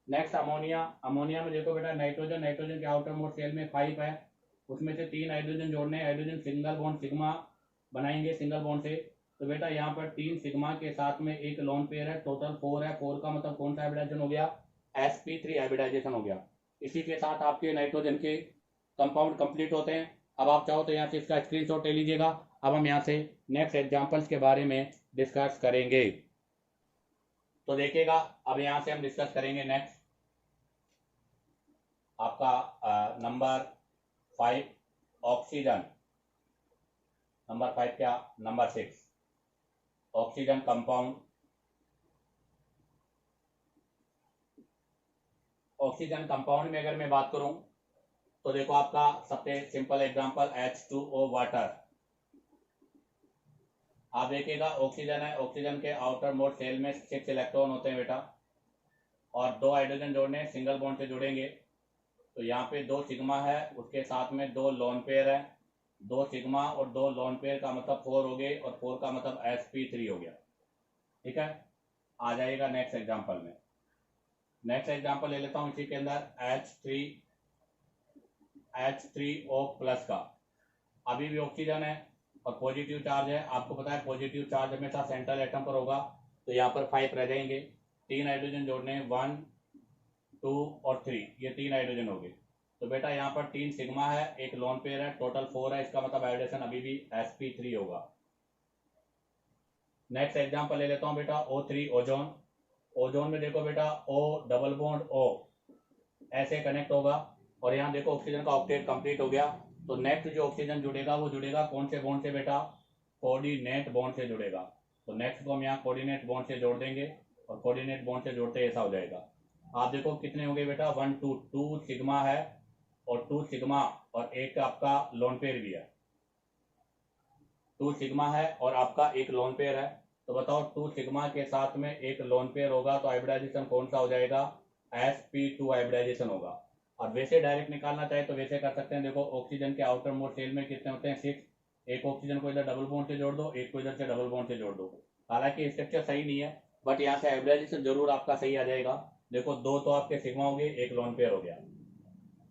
Next ammonia. अमोनिया में देखो बेटा नाइट्रोजन के आउटर मोस्ट शेल में 5 है, उसमें से 3 हाइड्रोजन जोड़ने, हाइड्रोजन सिंगल बॉन्ड सिग्मा बनाएंगे सिंगल बॉन्ड से। तो बेटा यहाँ पर 3 सिग्मा के साथ में एक लोन पेयर है, टोटल 4 है। 4 का मतलब कौन सा हाइब्रिडाइजेशन हो गया sp3 हाइब्रिडाइजेशन हो गया। इसी के साथ आपके नाइट्रोजन के कंपाउंड कंप्लीट होते हैं। अब आप चाहो तो यहाँ से इसका स्क्रीनशॉट ले लीजिएगा। अब हम यहाँ से नेक्स्ट एग्जांपल्स के बारे में डिस्कस करेंगे। तो देखिएगा अब यहाँ से हम डिस्कस करेंगे नेक्स्ट आपका नंबर 5 ऑक्सीजन। नंबर 5 क्या number 6 oxygen compound. Oxygen compound में अगर मैं बात करूं तो देखो आपका सबसे सिंपल एग्जांपल H2O वाटर। आप देखिएगा ऑक्सीजन है, ऑक्सीजन के आउटर मोस्ट शेल में 6 इलेक्ट्रॉन होते हैं बेटा और 2 हाइड्रोजन जोड़ने सिंगल बॉन्ड से जुड़ेंगे। तो यहाँ पे 2 सिग्मा है, उसके साथ में 2 लोन पेयर है। 2 सिग्मा और 2 लोन पेयर का मतलब 4 हो गए और 4 का मतलब sp3 हो गया। ठीक है, आ जाएगा नेक्स्ट एग्जांपल में। नेक्स्ट एग्जांपल ले लेता हूं इसी के अंदर H3O प्लस का। अभी भी ऑक्सीजन है और पॉजिटिव चार्ज है। आपको पता है पॉजिटिव चार्ज हमेशा सेंट्रल एटम पर होगा, तो यहाँ पर 5 रह जाएंगे। 3 हाइड्रोजन जोड़ने 1 2 और 3, ये 3 हाइड्रोजन हो गए। तो बेटा यहाँ पर 3 सिग्मा है, एक लोन पेयर है, टोटल 4 है। इसका मतलब हाइड्रेशन अभी भी sp3 होगा। नेक्स्ट एग्जांपल ले लेता हूँ बेटा O3 ओजोन। ओजोन में देखो बेटा O डबल बॉन्ड O ऐसे कनेक्ट होगा और यहाँ देखो ऑक्सीजन का ऑक्टेट कंप्लीट हो गया। तो नेक्स्ट जो ऑक्सीजन जुड़ेगा वो जुड़ेगा कौन से बॉन्ड से बेटा कोऑर्डिनेट बॉन्ड से जुड़ेगा। तो नेक्स्ट को हम यहाँ कोऑर्डिनेट बॉन्ड से जोड़ देंगे और कोऑर्डिनेट बॉन्ड से जोड़ते ऐसा हो जाएगा। आप देखो कितने हो गए बेटा 1 2 सिग्मा है और 2 सिग्मा और एक आपका लोन पेयर भी है। 2 सिग्मा है और आपका एक लोन पेयर है। तो बताओ 2 सिग्मा के साथ में एक लोन पेयर होगा तो हाइब्रिडाइजेशन कौन सा हो जाएगा sp2 हाइब्रिडाइजेशन होगा। और वैसे डायरेक्ट निकालना चाहे तो वैसे कर सकते हैं। देखो ऑक्सीजन के आउटर मोस्ट शेल में कितने होते हैं 6। एक ऑक्सीजन को इधर डबल बॉन्ड से जोड़ दो, एक को इधर से डबल बॉन्ड से जोड़ दो। हालांकि स्ट्रक्चर सही नहीं है बट यहाँ से एवरेजेशन जरूर आपका सही आ जाएगा। देखो 2 तो आपके सिग्मा हो गए, एक लोन पेयर हो गया।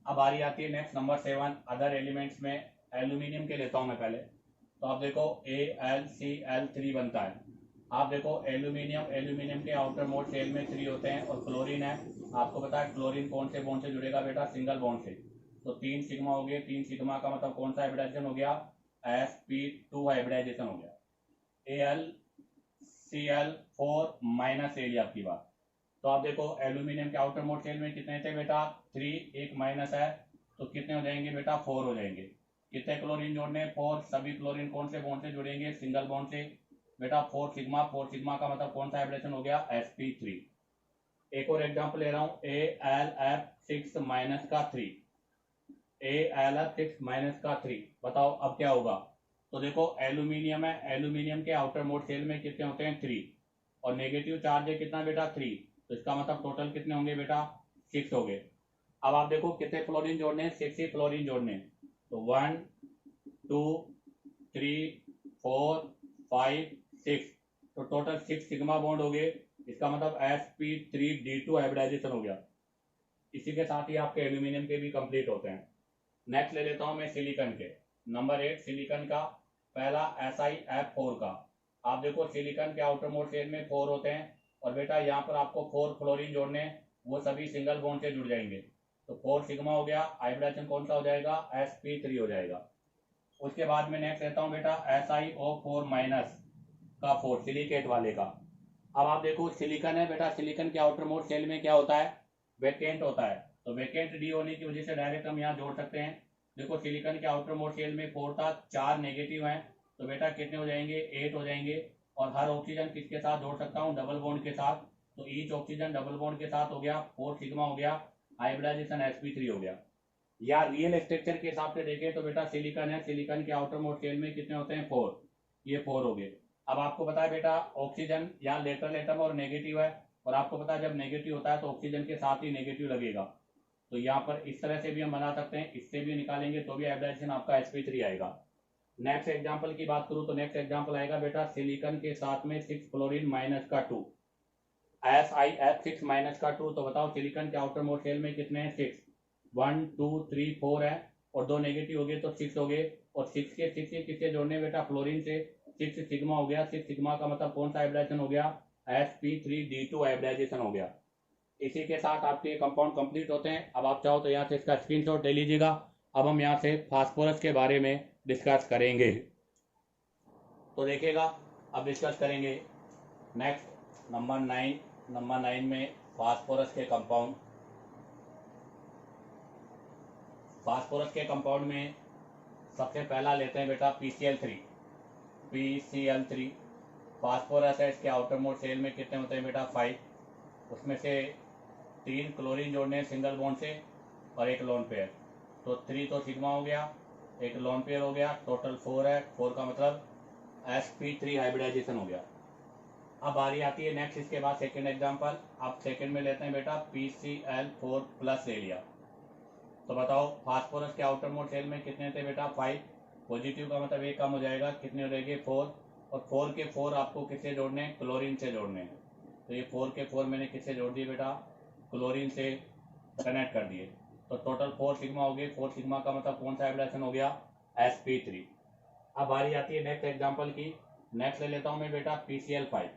अब बारी आती है नेक्स्ट नंबर 7 अदर एलिमेंट्स में। एल्यूमिनियम के लेता हूं मैं पहले। तो आप देखो AlCl3 बनता है। आप देखो एल्यूमिनियम के आउटर मोस्ट शेल में 3 होते हैं और क्लोरीन है। आपको पता है क्लोरीन कौन से बॉन्ड से जुड़ेगा बेटा, सिंगल बॉन्ड से। तो 3 सिग्मा हो गए, 3 सिग्मा का मतलब कौन सा हाइब्रिडाइजेशन हो गया, sp2 हाइब्रिडाइजेशन हो गया। AlCl4 माइनस ए आपकी बात। तो आप देखो एल्यूमिनियम के आउटर मोस्ट शेल में कितने थे बेटा 3, एक माइनस है तो कितने हो जाएंगे बेटा 4 हो जाएंगे। कितने क्लोरीन जोड़ने 4, सभी क्लोरीन कौन से बॉन्ड से जुड़ेंगे, सिंगल बॉन्ड से बेटा 4 सिग्मा। 4 सिग्मा का मतलब कौन सा हाइब्रिडेशन हो गया, sp3। एक और एग्जांपल ले रहा हूं, AlF6 माइनस का 3, AlF6 माइनस का 3। बताओ अब क्या होगा। तो देखो एल्यूमिनियम है, एल्यूमिनियम के आउटर मोस्ट शेल में कितने होते हैं 3 और नेगेटिव चार्ज है कितना बेटा 3। तो इसका मतलब टोटल कितने होंगे बेटा 6 हो गए। अब आप देखो कितने फ्लोरीन जोड़ने हैं, 6 ही फ्लोरीन जोड़ने हैं। तो 1 2 3 4 5 6, तो टोटल 6 सिग्मा बॉन्ड हो गए। इसका मतलब sp3d2 हाइब्रिडाइजेशन हो गया। इसी के साथ ही आपके एल्यूमिनियम के भी कंप्लीट होते हैं। नेक्स्ट ले लेता हूं मैं सिलिकॉन के। नंबर 8 सिलिकॉन का पहला SiF4 का। आप देखो सिलिकॉन के आउटर मोस्ट शेल में 4 होते हैं और बेटा यहाँ पर आपको 4 फ्लोरीन जोड़ने हैं, वो सभी सिंगल बॉन्ड से जुड़ जाएंगे। तो 4 सिग्मा हो गया, हाइब्रिडेशन कौन सा हो जाएगा, sp3 हो जाएगा। उसके बाद में नेक्स्ट लेता हूँ बेटा SiO4 माइनस का 4 सिलिकेट वाले का। अब आप देखो सिलिकॉन है बेटा, सिलिकॉन के आउटर मोस्ट शेल में क्या होता है, वैकेंट होता है। तो वैकेंट डी होने की वजह से डायरेक्ट हम यहाँ जोड़ सकते हैं। देखो सिलिकॉन के आउटर मोस्ट शेल में 4 था, 4 नेगेटिव हैं तो बेटा कितने हो जाएंगे 8 हो जाएंगे। और हर ऑक्सीजन किसके साथ जोड़ सकता हूँ, डबल बॉन्ड के साथ। तो ईच ऑक्सीजन डबल बॉन्ड के साथ हो गया, 4 सिग्मा हो गया, हाइब्रिडाइजेशन sp3 हो गया। या रियल स्ट्रक्चर के हिसाब से देखें तो बेटा सिलिकॉन है, सिलिकॉन के आउटर मोस्ट शेल में कितने होते हैं 4, ये 4 हो गए। अब आपको पता है बेटा ऑक्सीजन या लेटरल एटम और नेगेटिव है, और आपको पता है जब नेगेटिव होता है तो ऑक्सीजन के साथ ही नेगेटिव लगेगा। तो यहाँ पर इस तरह से भी हम बना सकते हैं, इससे भी निकालेंगे तो भी हाइब्रिडाइजेशन आपका sp3 आएगा। नेक्स्ट एग्जांपल की बात करूं तो नेक्स्ट एग्जांपल आएगा बेटा सिलिकॉन के साथ में 6 फ्लोरीन माइनस का 2, SiF6 माइनस का 2। तो बताओ सिलिकॉन के आउटर मोस्ट शेल में कितने हैं 6, 1 2 3 4 है और 2 नेगेटिव हो गए तो 6 हो गए। और 6 के 6 से किससे जोड़ने बेटा, फ्लोरीन से। 6 सिग्मा हो गया, 6 सिग्मा का मतलब कौन सा हाइब्रिडाइजेशन हो गया, sp3d2 हाइब्रिडाइजेशन हो गया। इसी के साथ आपके कंपाउंड कंप्लीट होते हैं। अब आप चाहो तो यहाँ से इसका स्क्रीनशॉट ले लीजिएगा। अब हम यहाँ से फास्फोरस के बारे में डिस्कस करेंगे। तो देखिएगा अब डिस्कस करेंगे नेक्स्ट नंबर 9 में फास्फोरस के कंपाउंड। फास्फोरस के कंपाउंड में सबसे पहला लेते हैं बेटा PCl3। फास्फोरस है, इसके आउटर मोस्ट शेल में कितने होते हैं बेटा 5। उसमें से 3 क्लोरीन जोड़ने सिंगल बॉन्ड से और एक लोन पेयर। तो 3 तो सिग्मा हो गया, एक लोन पेयर हो गया, टोटल 4 है। 4 का मतलब sp3 हाइब्रिडाइजेशन हो गया। अब बारी आती है नेक्स्ट, इसके बाद सेकेंड एग्जांपल। आप सेकेंड में लेते हैं बेटा PCl4 प्लस ले लिया। तो बताओ फास्फोरस के आउटर मोस्ट शेल में कितने थे बेटा 5। पॉजिटिव का मतलब एक कम हो जाएगा, कितने हो जाएंगे 4। और 4 के 4 आपको किससे जोड़ने हैं, क्लोरीन से जोड़ने हैं। तो ये 4 के 4 मैंने किससे जोड़ दिए बेटा, क्लोरीन से कनेक्ट कर दिए। तो टोटल 4 सिग्मा हो गए। 4 सिग्मा का मतलब कौन सा हाइब्रिडेशन हो गया, sp3। अब बारी आती है नेक्स्ट एग्जांपल की। नेक्स्ट ले लेता हूं मैं बेटा PCl5।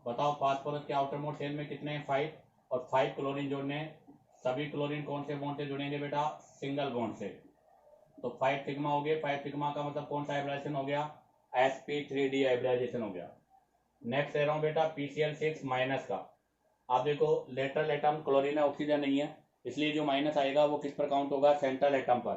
बताओ फास्फोरस के आउटर मोस्ट शेल में कितने हैं 5 और 5 क्लोरीन जोड़ने हैं। सभी क्लोरीन कौन से बॉन्ड से जुड़ेंगे बेटा, सिंगल बॉन्ड से। तो 5 सिग्मा हो गए। 5 सिग्मा का मतलब कौन सा हाइब्रिडाइजेशन हो गया, sp3d हाइब्रिडाइजेशन हो गया। नेक्स्ट ले रहा हूं बेटा PCl6 माइनस का। आप देखो लेटरल एटम क्लोरीन है, ऑक्सीजन नहीं है, इसलिए जो माइनस आएगा वो किस पर काउंट होगा, सेंट्रल एटम पर।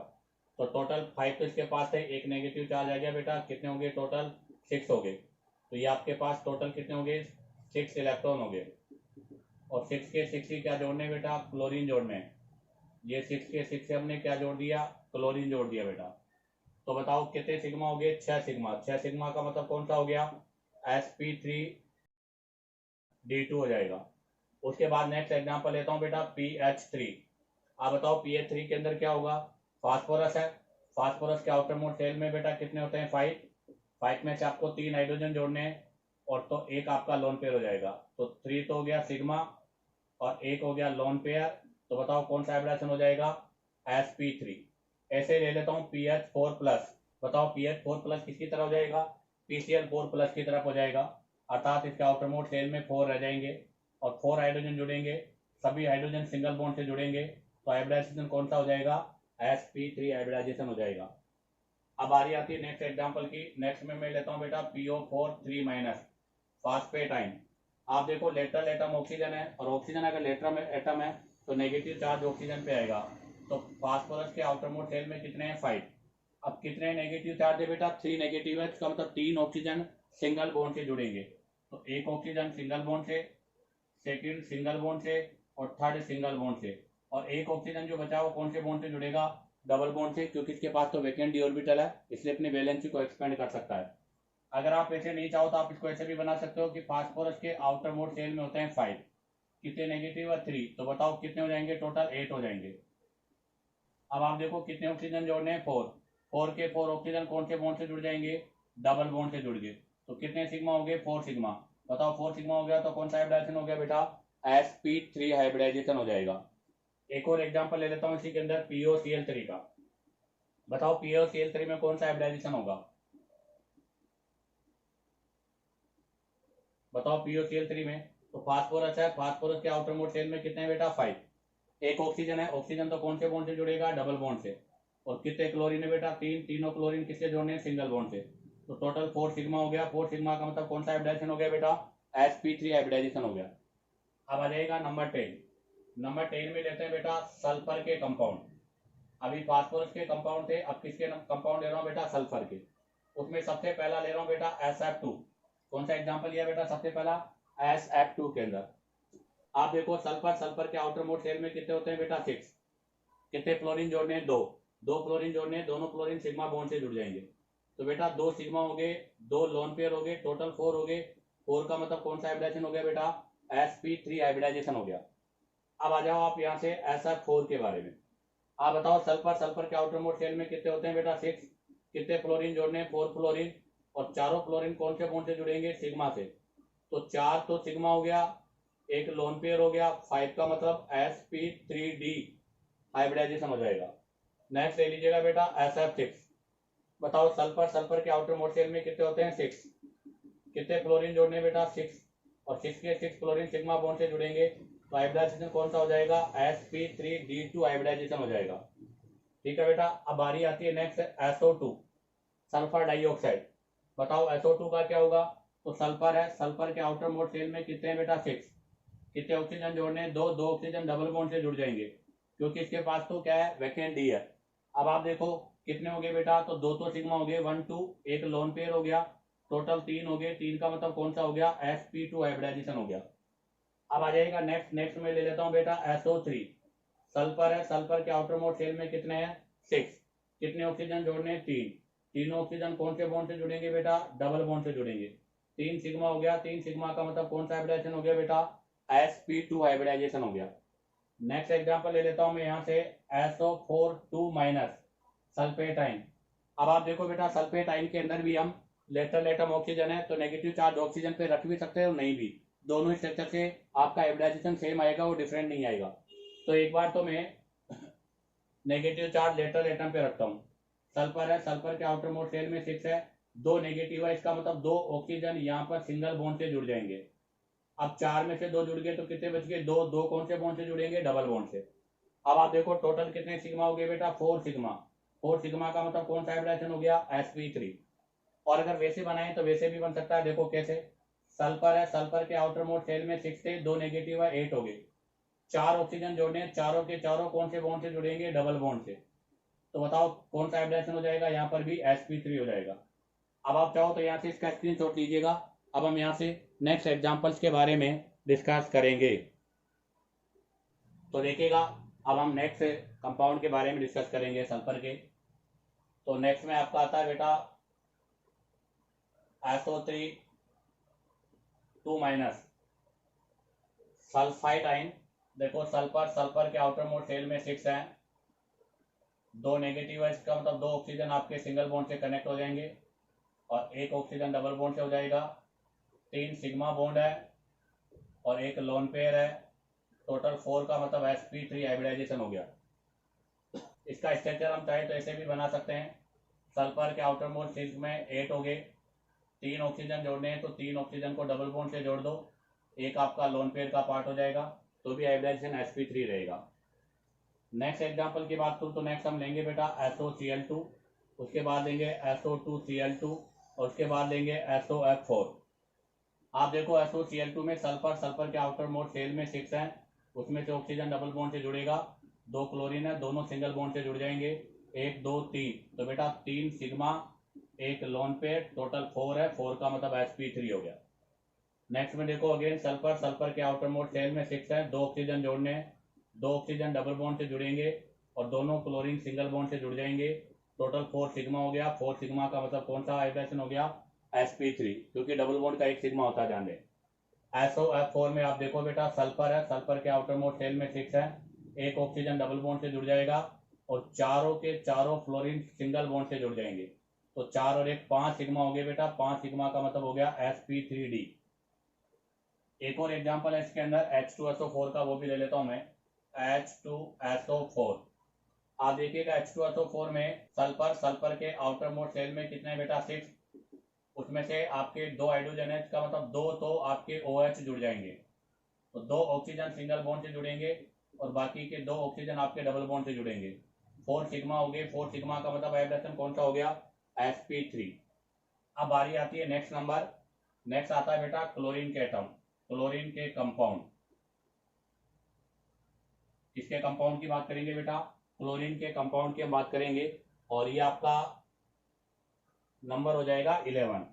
तो टोटल 5 तो इसके पास है, एक नेगेटिव चार्ज आ गया बेटा, कितने होंगे टोटल 6 हो गए। तो ये आपके पास टोटल कितने होंगे 6 इलेक्ट्रॉन हो गए। और 6 के 6 ही क्या जोड़ने बेटा, क्लोरीन जोड़ने हैं। ये 6 के 6 से हमने क्या जोड़ दिया, क्लोरीन जोड़ दिया बेटा। तो बताओ कितने सिग्मा हो गए, 6 सिग्मा। 6 सिग्मा का मतलब कौन सा हो गया, sp3d2 हो जाएगा। उसके बाद नेक्स्ट एग्जांपल लेता हूं बेटा PH3। आप बताओ PH3 के अंदर क्या होगा, फास्फोरस है। फास्फोरस के आउटर मोस्ट शेल में बेटा कितने होते हैं, 5। 5 में से आपको 3 हाइड्रोजन जोड़ने हैं और तो एक आपका लोन पेयर हो जाएगा, तो 3 तो हो गया सिग्मा और एक हो गया लोन पेयर। तो बताओ कौन सा हाइब्रिडाइजेशन हो जाएगा, sp3। ऐसे ले लेता हूँ PH4 प्लस, बताओ PH4 प्लस किसकी तरह हो जाएगा, PCl4 प्लस की तरफ हो जाएगा, अर्थात इसके आउटर मोस्ट शेल में 4 रह जाएंगे और 4 हाइड्रोजन जुड़ेंगे, सभी हाइड्रोजन सिंगल बॉन्ड से जुड़ेंगे, तो हाइब्रिडाइजेशन कौन सा हो जाएगा, sp3 हाइब्रिडाइजेशन हो जाएगा। अब बारी आती है नेक्स्ट एग्जांपल की। नेक्स्ट में मैं लेता हूं बेटा PO4 3 माइनस फास्फेटाइन। आप देखो लेटरल एटम ऑक्सीजन है और ऑक्सीजन अगर लेटरल एटम है तो नेगेटिव चार्ज ऑक्सीजन पे आएगा। तो फास्फोरस के आउटर मोस्ट शेल में कितने हैं, 5। अब कितने नेगेटिव चार्ज है बेटा, 3 नेगेटिव है, इसका मतलब 3 ऑक्सीजन सिंगल बॉन्ड से जुड़ेंगे। तो एक ऑक्सीजन सिंगल बॉन्ड से, सेकंड सिंगल बॉन्ड से और थर्ड सिंगल बॉन्ड से, और एक ऑक्सीजन जो बचा वो कौन से बॉन्ड से जुड़ेगा, डबल बॉन्ड से, क्योंकि इसके पास तो वैकेंट डी ऑर्बिटल है इसलिए अपनी वैलेंसी को एक्सपेंड कर सकता है। अगर आप ऐसे नहीं चाहो तो आप इसको ऐसे भी बना सकते हो कि फास्फोरस के आउटर मोस्ट शेल में होते हैं 5, कितने नेगेटिव है 3, तो बताओ कितने हो जाएंगे, टोटल 8 हो जाएंगे। अब आप देखो कितने ऑक्सीजन जोड़ने हैं, 4। 4 के 4 ऑक्सीजन कौन से बॉन्ड से जुड़ जाएंगे, डबल बॉन्ड से जुड़ गए, तो कितने सिग्मा हो गए, 4 सिग्मा। बताओ 4 सिग्मा हो गया तो कौन सा हाइब्रिडाइजेशन हो गया बेटा, sp3 हाइब्रिडाइजेशन हो जाएगा। एक और एग्जांपल ले लेता हूं इसी के अंदर POCl3 का। बताओ POCl3 में कौन सा हाइब्रिडाइजेशन होगा, बताओ POCl3 में, तो फास्फोरस है, फास्फोरस के आउटर मोस्ट शेल में कितने हैं बेटा, 5। एक ऑक्सीजन है, ऑक्सीजन तो कौन से बॉन्ड से जुड़ेगा, डबल बॉन्ड से, और कितने क्लोरीन है बेटा, 3। तीनों क्लोरीन किससे जोड़ने हैं, सिंगल बॉन्ड से, तो टोटल 4 सिग्मा हो गया। 4 सिग्मा का मतलब कौन सा हाइब्रिडाइजेशन हो गया बेटा, sp3 हाइब्रिडाइजेशन हो गया। अब आ जाएगा नंबर 10। नंबर 10 में लेते हैं बेटा सल्फर के कंपाउंड। अभी फास्फोरस के कंपाउंड थे, अब किसके कंपाउंड ले रहा हूँ बेटा, सल्फर के। उसमें सबसे पहला ले रहा हूँ बेटा SF2। कौन सा एग्जांपल लिया बेटा, सबसे पहला SF2 के अंदर आप देखो सल्फर, सल्फर के आउटर मोस्ट शेल में कितने होते हैं बेटा, 6। कितने क्लोरीन जोड़ने हैं, 2। 2 क्लोरीन जोड़ने हैं, दोनों क्लोरीन सिग्मा बॉन्ड से जुड़ जाएंगे, तो बेटा 2 सिग्मा हो गए, 2 लोन पेयर हो गए, टोटल 4 हो गए। 4 का मतलब कौन सा हाइब्रिडाइजेशन हो गया बेटा, sp3 हाइब्रिडाइजेशन हो गया। अब आ जाओ आप यहाँ से SF4 के बारे में। आप बताओ सल्फर, सल्फर के आउटर मोस्ट शेल में कितने होते हैं बेटा, 6। कितने क्लोरीन जोड़ने हैं, 4 क्लोरीन, और चारों क्लोरीन कौन से बॉन्ड से जुड़ेंगे, सिग्मा से, तो 4 तो सिग्मा हो गया, एक लोन पेयर हो गया, 5 का मतलब sp3d हाइब्रिडाइजेशन हो जाएगा। नेक्स्ट ले लीजिएगा बेटा SF6। बताओ सल्फर, सल्फर के आउटर मोस्ट शेल में कितने होते हैं, 6। कितने क्लोरीन जोड़ने बेटा, 6, और 6 के 6 क्लोरीन सिग्मा बॉन्ड से जुड़ेंगे, तो हाइब्रिडाइजेशन कौन सा हो जाएगा, sp3d2 हाइब्रिडाइजेशन हो जाएगा। ठीक है बेटा। अब बारी आती है नेक्स्ट SO2, सल्फर डाइऑक्साइड। बताओ SO2 का क्या होगा, तो सल्फर है, सल्फर के आउटर मोस्ट शेल में कितने हैं बेटा, 6। कितने ऑक्सीजन जोड़ने हैं, 2। 2 ऑक्सीजन डबल बॉन्ड से जुड़ जाएंगे क्योंकि इसके पास तो क्या है, वैकेंट डी है। अब आप देखो कितने हो गए बेटा, तो 2 तो सिग्मा हो गए, 1 2, एक लोन पेयर हो गया, टोटल 3 हो गए। 3 का मतलब कौन सा हो गया, sp2 हाइब्रिडाइजेशन हो गया। अब आ जाएगा नेक्स्ट। नेक्स्ट में ले लेता हूं बेटा SO3। सल्फर है, सल्फर के आउटर मोस्ट शेल में कितने हैं, 6। कितने ऑक्सीजन जोड़ने हैं, 3। तीनों ऑक्सीजन कौन से बॉन्ड से जुड़ेंगे बेटा, डबल बॉन्ड से जुड़ेंगे। 3 सिग्मा हो गया, 3 सिग्मा का मतलब कौन सा हाइब्रिडाइजेशन हो गया बेटा, sp2 हाइब्रिडाइजेशन हो गया। नेक्स्ट एग्जांपल ले लेता हूं मैं यहाँ से SO4 2 माइनस सल्फेटाइन। अब आप देखो बेटा सल्फेटाइन के अंदर भी हम लेटरल एटम ऑक्सीजन है तो नेगेटिव चार्ज ऑक्सीजन पे रख भी सकते हैं और नहीं भी, दोनों स्ट्रक्चर से आपका हाइब्रिडाइजेशन सेम आएगा, वो डिफरेंट नहीं आएगा। तो एक बार तो मैं नेगेटिव चार्ज लेटरल एटम पे रखता हूँ। सल्फर है, सल्फर के आउटर मोस्ट शेल में 6 है, 2 नेगेटिव है, इसका मतलब 2 ऑक्सीजन यहाँ पर सिंगल बॉन्ड से जुड़ जाएंगे। अब 4 में से 2 जुड़ गए तो कितने बच गए, 2। 2 कौन से बॉन्ड से जुड़ेंगे, डबल बॉन्ड से। अब आप देखो टोटल कितने सिग्मा हो गए बेटा, 4 सिग्मा। 4 सिग्मा का मतलब कौन सा हाइब्रिडाइजेशन हो गया, sp3। और अगर वैसे बनाए तो वैसे भी बन सकता है, देखो कैसे। सल्फर है, सल्फर के आउटर मोस्ट शेल में 6 थे, 2 नेगेटिव है, 8 हो गए। 4 ऑक्सीजन जोड़ने, चारों के चारों कौन से बॉन्ड से जुड़ेंगे, डबल बॉन्ड से। तो बताओ कौन सा हाइब्रिडाइजेशन हो जाएगा, यहाँ पर भी sp3 हो जाएगा। अब आप चाहो तो यहाँ से इसका स्क्रीनशॉट लीजिएगा। अब हम यहाँ से नेक्स्ट एग्जांपल्स के बारे में डिस्कस करेंगे। तो देखिएगा अब हम नेक्स्ट कंपाउंड के बारे में डिस्कस करेंगे सल्फर के। तो नेक्स्ट में आपका आता है बेटा SO3 2 माइनस सल्फाइडाइन देखो सल्फर के आउटर मोड शेल में 6 है, 2 नेगेटिव है, इसका मतलब 2 ऑक्सीजन आपके सिंगल बॉन्ड से कनेक्ट हो जाएंगे और 1 ऑक्सीजन डबल बॉन्ड से हो जाएगा। 3 सिग्मा बॉन्ड है और 1 लोन पेयर है, टोटल 4 का मतलब sp3 हाइब्रिडाइजेशन हो गया। इसका स्ट्रक्चर हम चाहे तो ऐसे भी बना सकते हैं। सल्फर के आउटर मोड शेल में 8 हो गए, 3 ऑक्सीजन जोड़ने हैं तो 3 ऑक्सीजन को डबल बॉन्ड से जोड़ दो, एक आपका लोन पेयर का पार्ट हो जाएगा, तो भी हाइब्रिडाइजेशन sp3 रहेगा। नेक्स्ट एग्जांपल की बात करूँ तो नेक्स्ट हम लेंगे बेटा SOCl2, उसके बाद लेंगे SO2Cl2 और उसके बाद लेंगे SOF4। आप देखो SOCl2 में सल्फर के आउटर मोड शेल में 6 है, उसमें से ऑक्सीजन डबल बॉन्ड से जुड़ेगा, 2 क्लोरीन है, दोनों सिंगल बॉन्ड से जुड़ जाएंगे, 1 2 3, तो बेटा 3 सिग्मा 1 लोन पेयर, टोटल 4 है, 4 का मतलब sp3 हो गया। नेक्स्ट में देखो अगेन सल्फर के आउटर मोड शेल में 6 है, 2 ऑक्सीजन जोड़ने हैं, 2 ऑक्सीजन डबल बॉन्ड से जुड़ेंगे और दोनों क्लोरीन सिंगल बॉन्ड से जुड़ जाएंगे, टोटल 4 सिग्मा हो गया। 4 सिग्मा का मतलब कौन सा हाइब्रिडेशन हो गया, sp3, क्योंकि डबल बॉन्ड का 1 सिग्मा होता है, ध्यान दें। SOF4 में आप देखो बेटा सल्फर है, सल्फर के आउटर मोड शेल में 6 है, 1 ऑक्सीजन डबल बॉन्ड से जुड़ जाएगा और चारों के चारों फ्लोरीन सिंगल बॉन्ड से जुड़ जाएंगे, तो 4 और 1 5 सिग्मा हो गया बेटा, 5 सिग्मा का मतलब हो गया sp3d। एक और एग्जांपल है इसके अंदर H2SO4 का, वो भी ले लेता हूं मैं, H2SO4। आप देखिएगा H2SO4 में सल्फर के आउटर मोड शेल में कितने बेटा 6, उसमें से आपके 2 हाइड्रोजन है, इसका मतलब 2 तो आपके OH जुड़ जाएंगे, तो 2 ऑक्सीजन सिंगल बॉन्ड से जुड़ेंगे और बाकी के 2 ऑक्सीजन आपके डबल बॉन्ड से जुड़ेंगे, 4 सिग्मा हो गए। 4 सिग्मा का मतलब हाइब्रिडेशन कौन सा हो गया, sp3। अब बारी आती है नेक्स्ट नंबर, नेक्स्ट आता है बेटा क्लोरीन के एटम, क्लोरीन के कंपाउंड। इसके कंपाउंड की बात करेंगे बेटा, क्लोरीन के कंपाउंड की हम बात करेंगे और ये आपका नंबर हो जाएगा 11।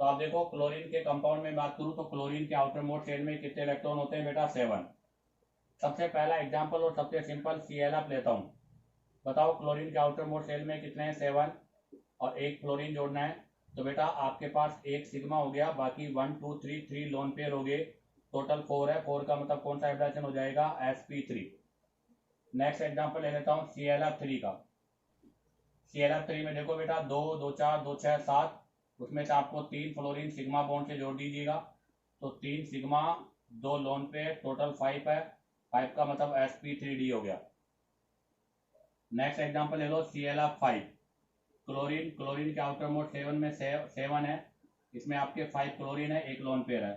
तो आप देखो क्लोरीन के कंपाउंड में बात करूं तो क्लोरीन के आउटर मोड शेल में कितने इलेक्ट्रॉन होते हैं बेटा, 7। सबसे पहला एग्जांपल और सबसे सिंपल ClF लेता हूं, बताओ क्लोरीन के आउटर मोड शेल में कितने हैं, 7 और 1 क्लोरीन जोड़ना है, तो बेटा आपके पास 1 सिग्मा हो गया, बाकी 1 2 3 लोन पेयर हो गए, टोटल 4 है, 4 का मतलब कौन सा हाइब्रिडेशन हो जाएगा, sp3। नेक्स्ट एग्जांपल ले लेता हूं ClF3 का। ClF3 में देखो बेटा 2 2 4 2 6 7, उसमें से आपको 3 फ्लोरीन सिग्मा बॉन्ड से जोड़ दीजिएगा, तो 3 सिग्मा 2 लोन पेयर, टोटल 5 है, 5 का मतलब sp3d हो गया। नेक्स्ट एग्जांपल ले लो ClF5, क्लोरीन के आउटर मोड 7 में 7 है, इसमें आपके 5 क्लोरीन है, 1 लोन पेयर है,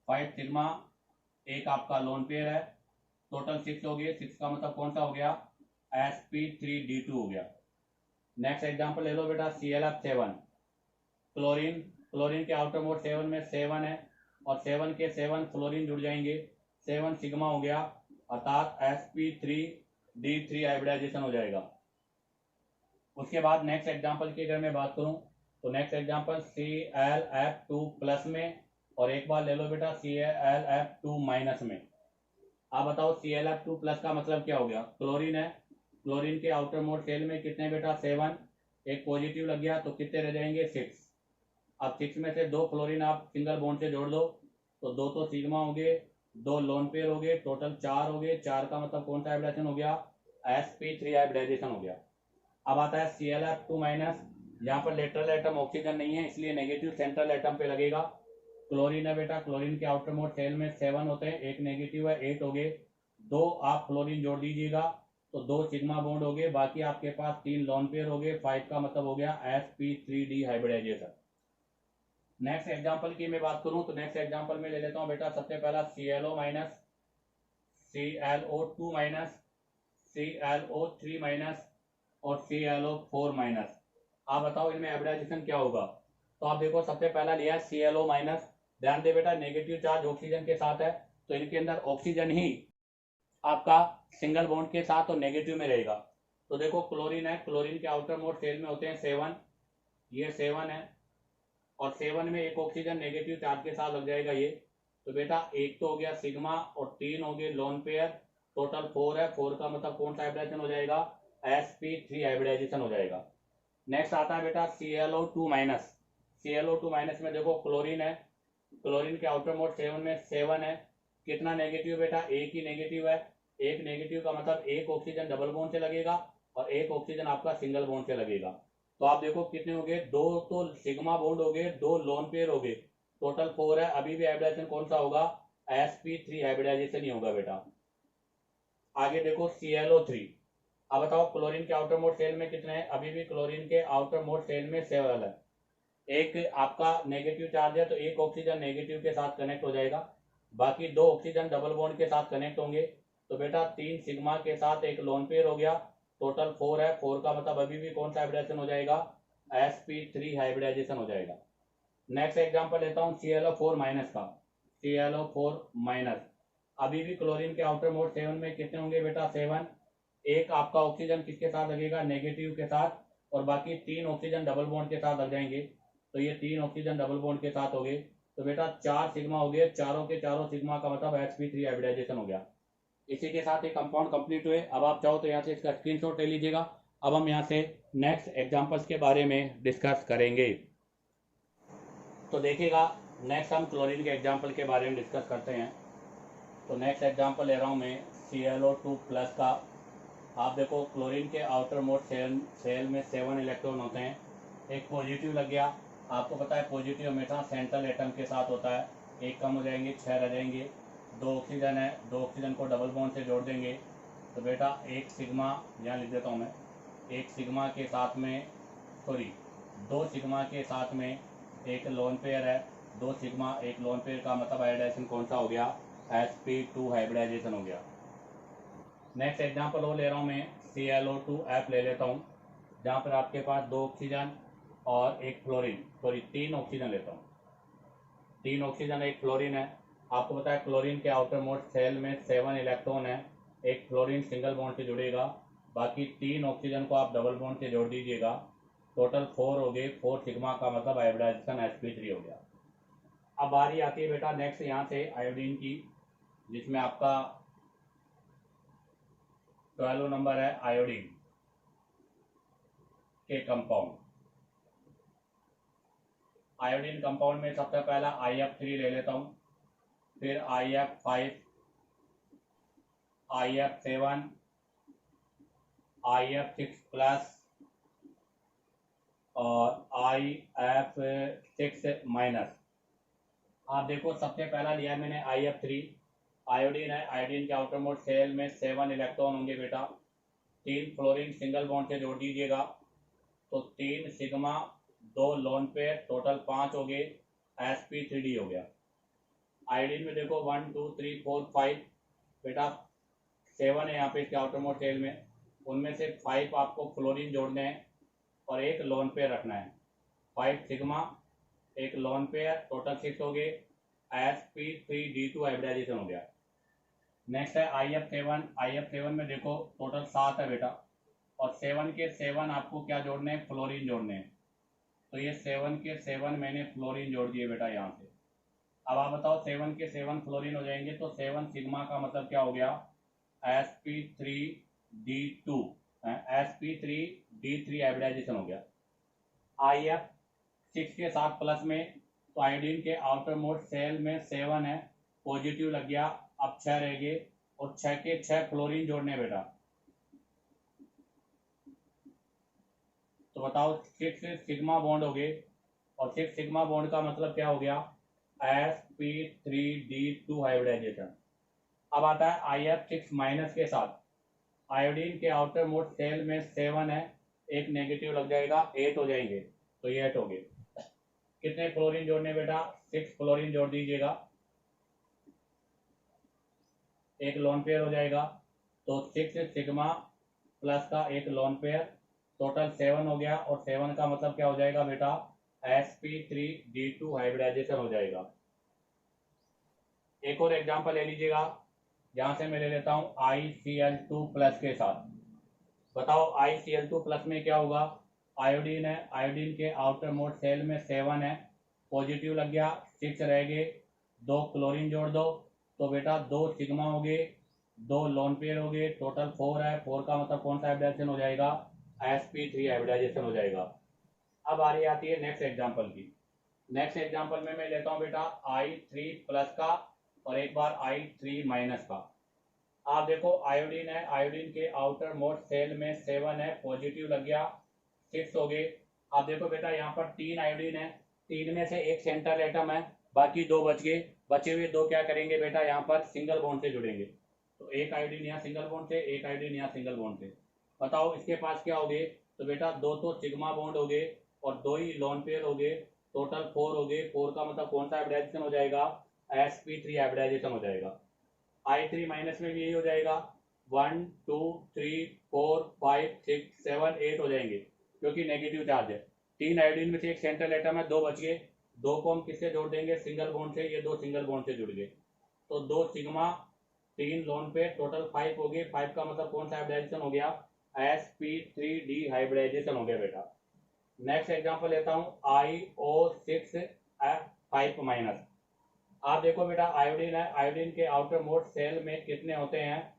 5 सिग्मा 1 आपका लोन पेयर है, टोटल 6 हो गए, 6 का मतलब कौन सा हो गया, sp3d2 हो गया। नेक्स्ट एग्जांपल ले लो बेटा ClF7, क्लोरीन के आउटर मोड 7 में 7 है और 7 के 7 फ्लोरीन जुड़ जाएंगे, 7 सिग्मा हो गया, अर्थात sp3d3 हाइब्रिडाइजेशन हो जाएगा। उसके बाद नेक्स्ट एग्जांपल की अगर मैं बात करूं तो नेक्स्ट एग्जांपल ClF2 प्लस में और एक बार ले लो बेटा ClF2 माइनस में। आप बताओ ClF2 प्लस का मतलब क्या हो गया, क्लोरीन है, क्लोरीन के आउटर मोड शेल में कितने बेटा, 7, एक पॉजिटिव लग गया तो कितने रह जाएंगे, 6। अब 6 में से 2 क्लोरीन आप सिंगल बॉन्ड से जोड़ दो, तो 2 तो सिग्मा हो गए, 2 लोन पेयर हो गए, टोटल 4 हो गए, 4 का मतलब कौन सा हाइब्रिडेशन हो गया, sp3 हाइब्रिडाइजेशन हो गया। अब आता है ClF2 माइनस, यहाँ पर लेटरल एटम ऑक्सीजन नहीं है इसलिए नेगेटिव सेंट्रल एटम पे लगेगा। क्लोरीन है बेटा, क्लोरीन के आउटर मोड शेल में 7 होते हैं, एक नेगेटिव है, 8 हो गए, 2 आप क्लोरीन जोड़ दीजिएगा तो 2 सिग्मा बॉन्ड हो गए, बाकी आपके पास 3 लोन पेयर हो गए, 5 का मतलब हो गया sp3d हाइब्रिडाइजेशन। नेक्स्ट एग्जांपल की मैं बात करूं तो नेक्स्ट एग्जांपल में ले लेता हूं बेटा, सबसे पहला ClO minus, ClO2 minus, ClO3 minus और ClO4 माइनस। आप बताओ इनमें हाइब्रिडाइजेशन क्या होगा, तो आप देखो सबसे पहला लिया है ClO माइनस, ध्यान दे बेटा नेगेटिव चार्ज ऑक्सीजन के साथ है तो इनके अंदर ऑक्सीजन ही आपका सिंगल बॉन्ड के साथ और नेगेटिव में रहेगा। तो देखो क्लोरीन है, क्लोरीन के आउटर मोड शेल में होते हैं 7, ये 7 है और 7 में एक ऑक्सीजन नेगेटिव चार्ज के साथ लग जाएगा ये, तो बेटा एक तो हो गया सिग्मा और 3 हो गए लोन पेयर, टोटल 4 है, 4 का मतलब कौन सा हाइब्रिडाइजेशन हो जाएगा, sp3 हाइब्रिडाइजेशन हो जाएगा। नेक्स्ट आता है बेटा ClO2 माइनस, ClO2 माइनस में देखो क्लोरीन है, क्लोरीन के आउटर मोड 7 में 7 है, कितना नेगेटिव बेटा, एक ही नेगेटिव है। एक नेगेटिव का मतलब एक ऑक्सीजन डबल बॉन्ड से लगेगा और एक ऑक्सीजन आपका सिंगल बॉन्ड से लगेगा। तो आप देखो कितने हो गए, दो तो सिग्मा बॉन्ड हो गए, दो लोन पेयर हो गए, टोटल 4 है। अभी भी हाइब्रिडाइजेशन कौन सा होगा, sp3 हाइब्रिडाइजेशन ही होगा बेटा। आगे देखो ClO3। अब बताओ क्लोरीन के आउटर मोड सेल में कितने हैं, अभी भी क्लोरीन के आउटर मोड सेल में 7 है। एक आपका नेगेटिव चार्ज है तो एक ऑक्सीजन नेगेटिव के साथ कनेक्ट हो जाएगा, बाकी दो ऑक्सीजन डबल बॉन्ड के साथ कनेक्ट होंगे। तो बेटा 3 सिग्मा के साथ एक लोन पेयर हो गया, टोटल 4 है। 4 का मतलब अभी भी कौन सा हाइब्रिडाइजेशन हो जाएगा, sp3 हाइब्रिडाइजेशन हो जाएगा। नेक्स्ट एग्जांपल लेता हूँ ClO4 माइनस का। ClO4 माइनस, अभी भी क्लोरीन के आउटर मोड 7 में कितने होंगे बेटा, 7। एक आपका ऑक्सीजन किसके साथ लगेगा, नेगेटिव के साथ, और बाकी 3 ऑक्सीजन डबल बॉन्ड के साथ लग जाएंगे। तो ये 3 ऑक्सीजन डबल बॉन्ड के साथ हो गए, तो बेटा 4 सिग्मा हो गए, चारों के चारों सिग्मा का मतलब sp3 हाइब्रिडाइजेशन हो गया। इसी के साथ एक कंपाउंड कंप्लीट हुए। अब आप चाहो तो यहाँ से इसका स्क्रीनशॉट ले लीजिएगा। अब हम यहाँ से नेक्स्ट एग्जांपल्स के बारे में डिस्कस करेंगे। तो देखिएगा, नेक्स्ट हम क्लोरीन के एग्जांपल के बारे में डिस्कस करते हैं। तो नेक्स्ट एग्जांपल ले रहा हूँ मैं ClO2 प्लस का। आप देखो क्लोरीन के आउटर मोड सेल में 7 इलेक्ट्रॉन होते हैं, एक पॉजिटिव लग गया। आपको पता है पॉजिटिव हमेशा सेंट्रल एटम के साथ होता है, एक कम हो जाएंगे 6 रह जाएंगे। दो ऑक्सीजन है, दो ऑक्सीजन को डबल बॉन्ड से जोड़ देंगे। तो बेटा एक सिग्मा, यहाँ लिख देता हूँ मैं, एक सिग्मा के साथ में, सॉरी, दो सिग्मा के साथ में एक लोन पेयर है। दो सिग्मा एक लोन पेयर का मतलब हाइब्रिडाइजेशन कौन सा हो गया, sp2 हाइब्रिडाइजेशन हो गया। नेक्स्ट एग्जांपल और ले रहा हूँ मैं, ClO2F ले लेता हूँ, जहाँ पर आपके पास दो ऑक्सीजन और एक फ्लोरीन, सॉरी 3 ऑक्सीजन लेता हूँ, 3 ऑक्सीजन एक फ्लोरीन है। आपको पता है क्लोरीन के आउटर मोस्ट सेल में 7 इलेक्ट्रॉन है, एक फ्लोरीन सिंगल बॉन्ड से जुड़ेगा, बाकी 3 ऑक्सीजन को आप डबल बॉन्ड से जोड़ दीजिएगा, टोटल 4 हो गए। 4 सिग्मा का मतलब हाइब्रिडाइजेशन sp3 हो गया। अब बारी आती है बेटा नेक्स्ट यहाँ से आयोडीन की, जिसमें आपका 12 नंबर है आयोडीन के कंपाउंड। आयोडीन कंपाउंड में सबसे पहला IF3 ले लेता हूँ, फिर IF5, IF7, IF6 प्लस और IF6 माइनस। आप देखो सबसे पहला लिया है मैंने IF3, आयोडीन है। आयोडीन के आउटर मोस्ट सेल में 7 इलेक्ट्रॉन होंगे बेटा, 3 फ्लोरीन सिंगल बॉन्ड से जोड़ दीजिएगा, तो 3 सिग्मा, 2 लोन पेयर, टोटल 5 हो गए, sp3d हो गया। आयोडीन में देखो 1 2 3 4 5 बेटा, 7 है यहाँ पे इसके आउटर मोस्ट सेल में, उनमें से 5 आपको फ्लोरीन जोड़ने हैं और एक लोन पेयर रखना है। 5 सिग्मा, एक लोन पेयर, टोटल 6 हो गए, sp3d2 हाइब्रिडाइजेशन हो गया। नेक्स्ट है IF7। IF7 में देखो टोटल 7 है बेटा, और 7 के 7 आपको क्या जोड़ने हैं, फ्लोरीन जोड़ने हैं। तो ये 7 के 7 मैंने फ्लोरीन जोड़ दिए बेटा यहाँ से। अब आप बताओ 7 के 7 फ्लोरीन हो जाएंगे तो 7 सिग्मा का मतलब क्या हो गया, sp3d2, sp3d3 हाइब्रिडाइजेशन हो गया। IF6 के साथ प्लस में, तो आयोडीन के आउटर मोस्ट सेल में 7 है, पॉजिटिव लग गया, अब 6 रह गए, और 6 के 6 फ्लोरीन जोड़ने बेटा। तो बताओ 6 सिग्मा बॉन्ड हो गए, और 6 सिग्मा बॉन्ड का मतलब क्या हो गया, sp3d2 हाइब्रिडाइजेशन। अब आता है IF6 माइनस के साथ, आयोडीन के आउटर मोस्ट सेल में 7 है, एक नेगेटिव लग जाएगा, 8 हो जाएंगे, तो ये 8 हो गए। कितने फ्लोरीन जोड़ने बेटा, 6 फ्लोरीन जोड़ दीजिएगा, एक लोन पेयर हो जाएगा, तो 6 सिग्मा प्लस का एक लोन पेयर, टोटल 7 हो गया, और 7 का मतलब क्या हो जाएगा बेटा, sp3d2 हाइब्रिडाइजेशन हो जाएगा। एक और एग्जांपल ले लीजिएगा, जहां से मैं ले लेता हूं ICl2 प्लस के साथ। बताओ ICl2 प्लस में क्या होगा, आयोडीन है, आयोडीन के आउटर मोस्ट सेल में 7 है, पॉजिटिव लग गया, 6 रह गए, 2 क्लोरीन जोड़ दो, तो बेटा 2 सिग्मा हो गए, 2 लोन पेयर हो गए, टोटल 4 है। 4 का मतलब कौन सा हाइब्रिडाइजेशन हो जाएगा, sp3 हाइब्रिडाइजेशन हो जाएगा। अब आ रही आती है नेक्स्ट एग्जांपल की। नेक्स्ट एग्जांपल में मैं लेता हूं बेटा I3 प्लस का और एक बार I3- का। आप देखो आयोडीन है, आयोडीन के आउटर मोस्ट शेल में 7 है, पॉजिटिव लग गया, 6 हो गए। आप देखो बेटा यहाँ पर 3 आयोडीन है, 3 में से एक सेंट्रल एटम है, बाकी 2 बच गए। बचे हुए 2 क्या करेंगे बेटा, यहाँ पर सिंगल बॉन्ड से जुड़ेंगे। तो एक आयोडीन यहाँ सिंगल बॉन्ड से, एक आयोडीन यहाँ सिंगल बॉन्ड से। बताओ इसके पास क्या हो गए, तो बेटा 2 तो सिग्मा बॉन्ड हो गए और 2 ही लोन पेयर हो गए, टोटल 4 हो गए। 4 का मतलब कौन सा हाइब्रिडाइजेशन हो जाएगा, sp3 हाइब्रिडाइजेशन हो जाएगा। I3- में भी यही हो जाएगा, 1 2 3 4 5 6 7 8 हो जाएंगे, क्योंकि नेगेटिव चार्ज है। 3 आयोडीन में से एक सेंट्रल एटम है, 2 बच गए। 2 को हम किससे जोड़ देंगे, सिंगल बॉन्ड से, ये 2 सिंगल बॉन्ड से जुड़ गए। तो 2 सिग्मा, 3 लोन पे, टोटल 5 हो गए। 5 का मतलब कौन सा हाइब्रिडाइजेशन हो गया, sp3d हाइब्रिडाइजेशन हो गया बेटा। नेक्स्ट एग्जांपल लेता हूं, IO6F5-। आप देखो बेटा आयोडीन है, आयोडीन के आउटर मोस्ट सेल में कितने होते हैं,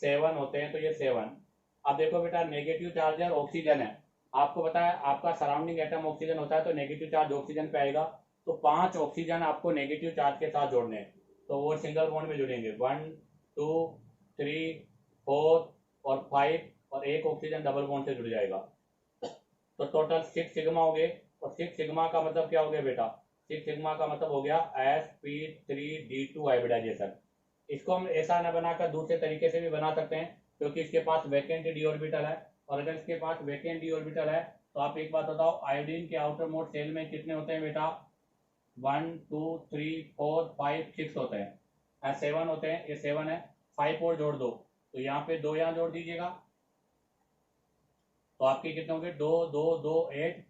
7 होते हैं, तो ये 7। अब देखो बेटा नेगेटिव चार्ज है, ऑक्सीजन है। आपको पता है आपका सराउंडिंग एटम ऑक्सीजन होता है, तो नेगेटिव चार्ज ऑक्सीजन पे आएगा। तो 5 ऑक्सीजन आपको नेगेटिव चार्ज के साथ जोड़ने हैं, तो वो सिंगल बॉन्ड में जुड़ेंगे, 1 2 3 4 और 5, और एक ऑक्सीजन डबल बॉन्ड से जुड़ जाएगा। तो टोटल 6 सिग्मा हो गए। और 6 सिग्मा का मतलब क्या हो गया बेटा, 6 सिग्मा का मतलब हो गया sp3d2 हाइब्रिडाइजेशन। इसको हम ऐसा न बनाकर दूसरे तरीके से भी बना सकते हैं, क्योंकि इसके पास वैकेंट डी ऑर्बिटल है। और अगर इसके पास वैकेंट डी ऑर्बिटल है, तो आप एक बात बताओ, आयोडीन के आउटर मोस्ट सेल में कितने होते हैं बेटा, 1 2 3 4 5 6 होते हैं, 7 होते हैं, ये 7 है। 5 और जोड़ दो, तो यहाँ पे 2 यहाँ जोड़ दीजिएगा, तो आपके कितने होंगे, 2 2 2 8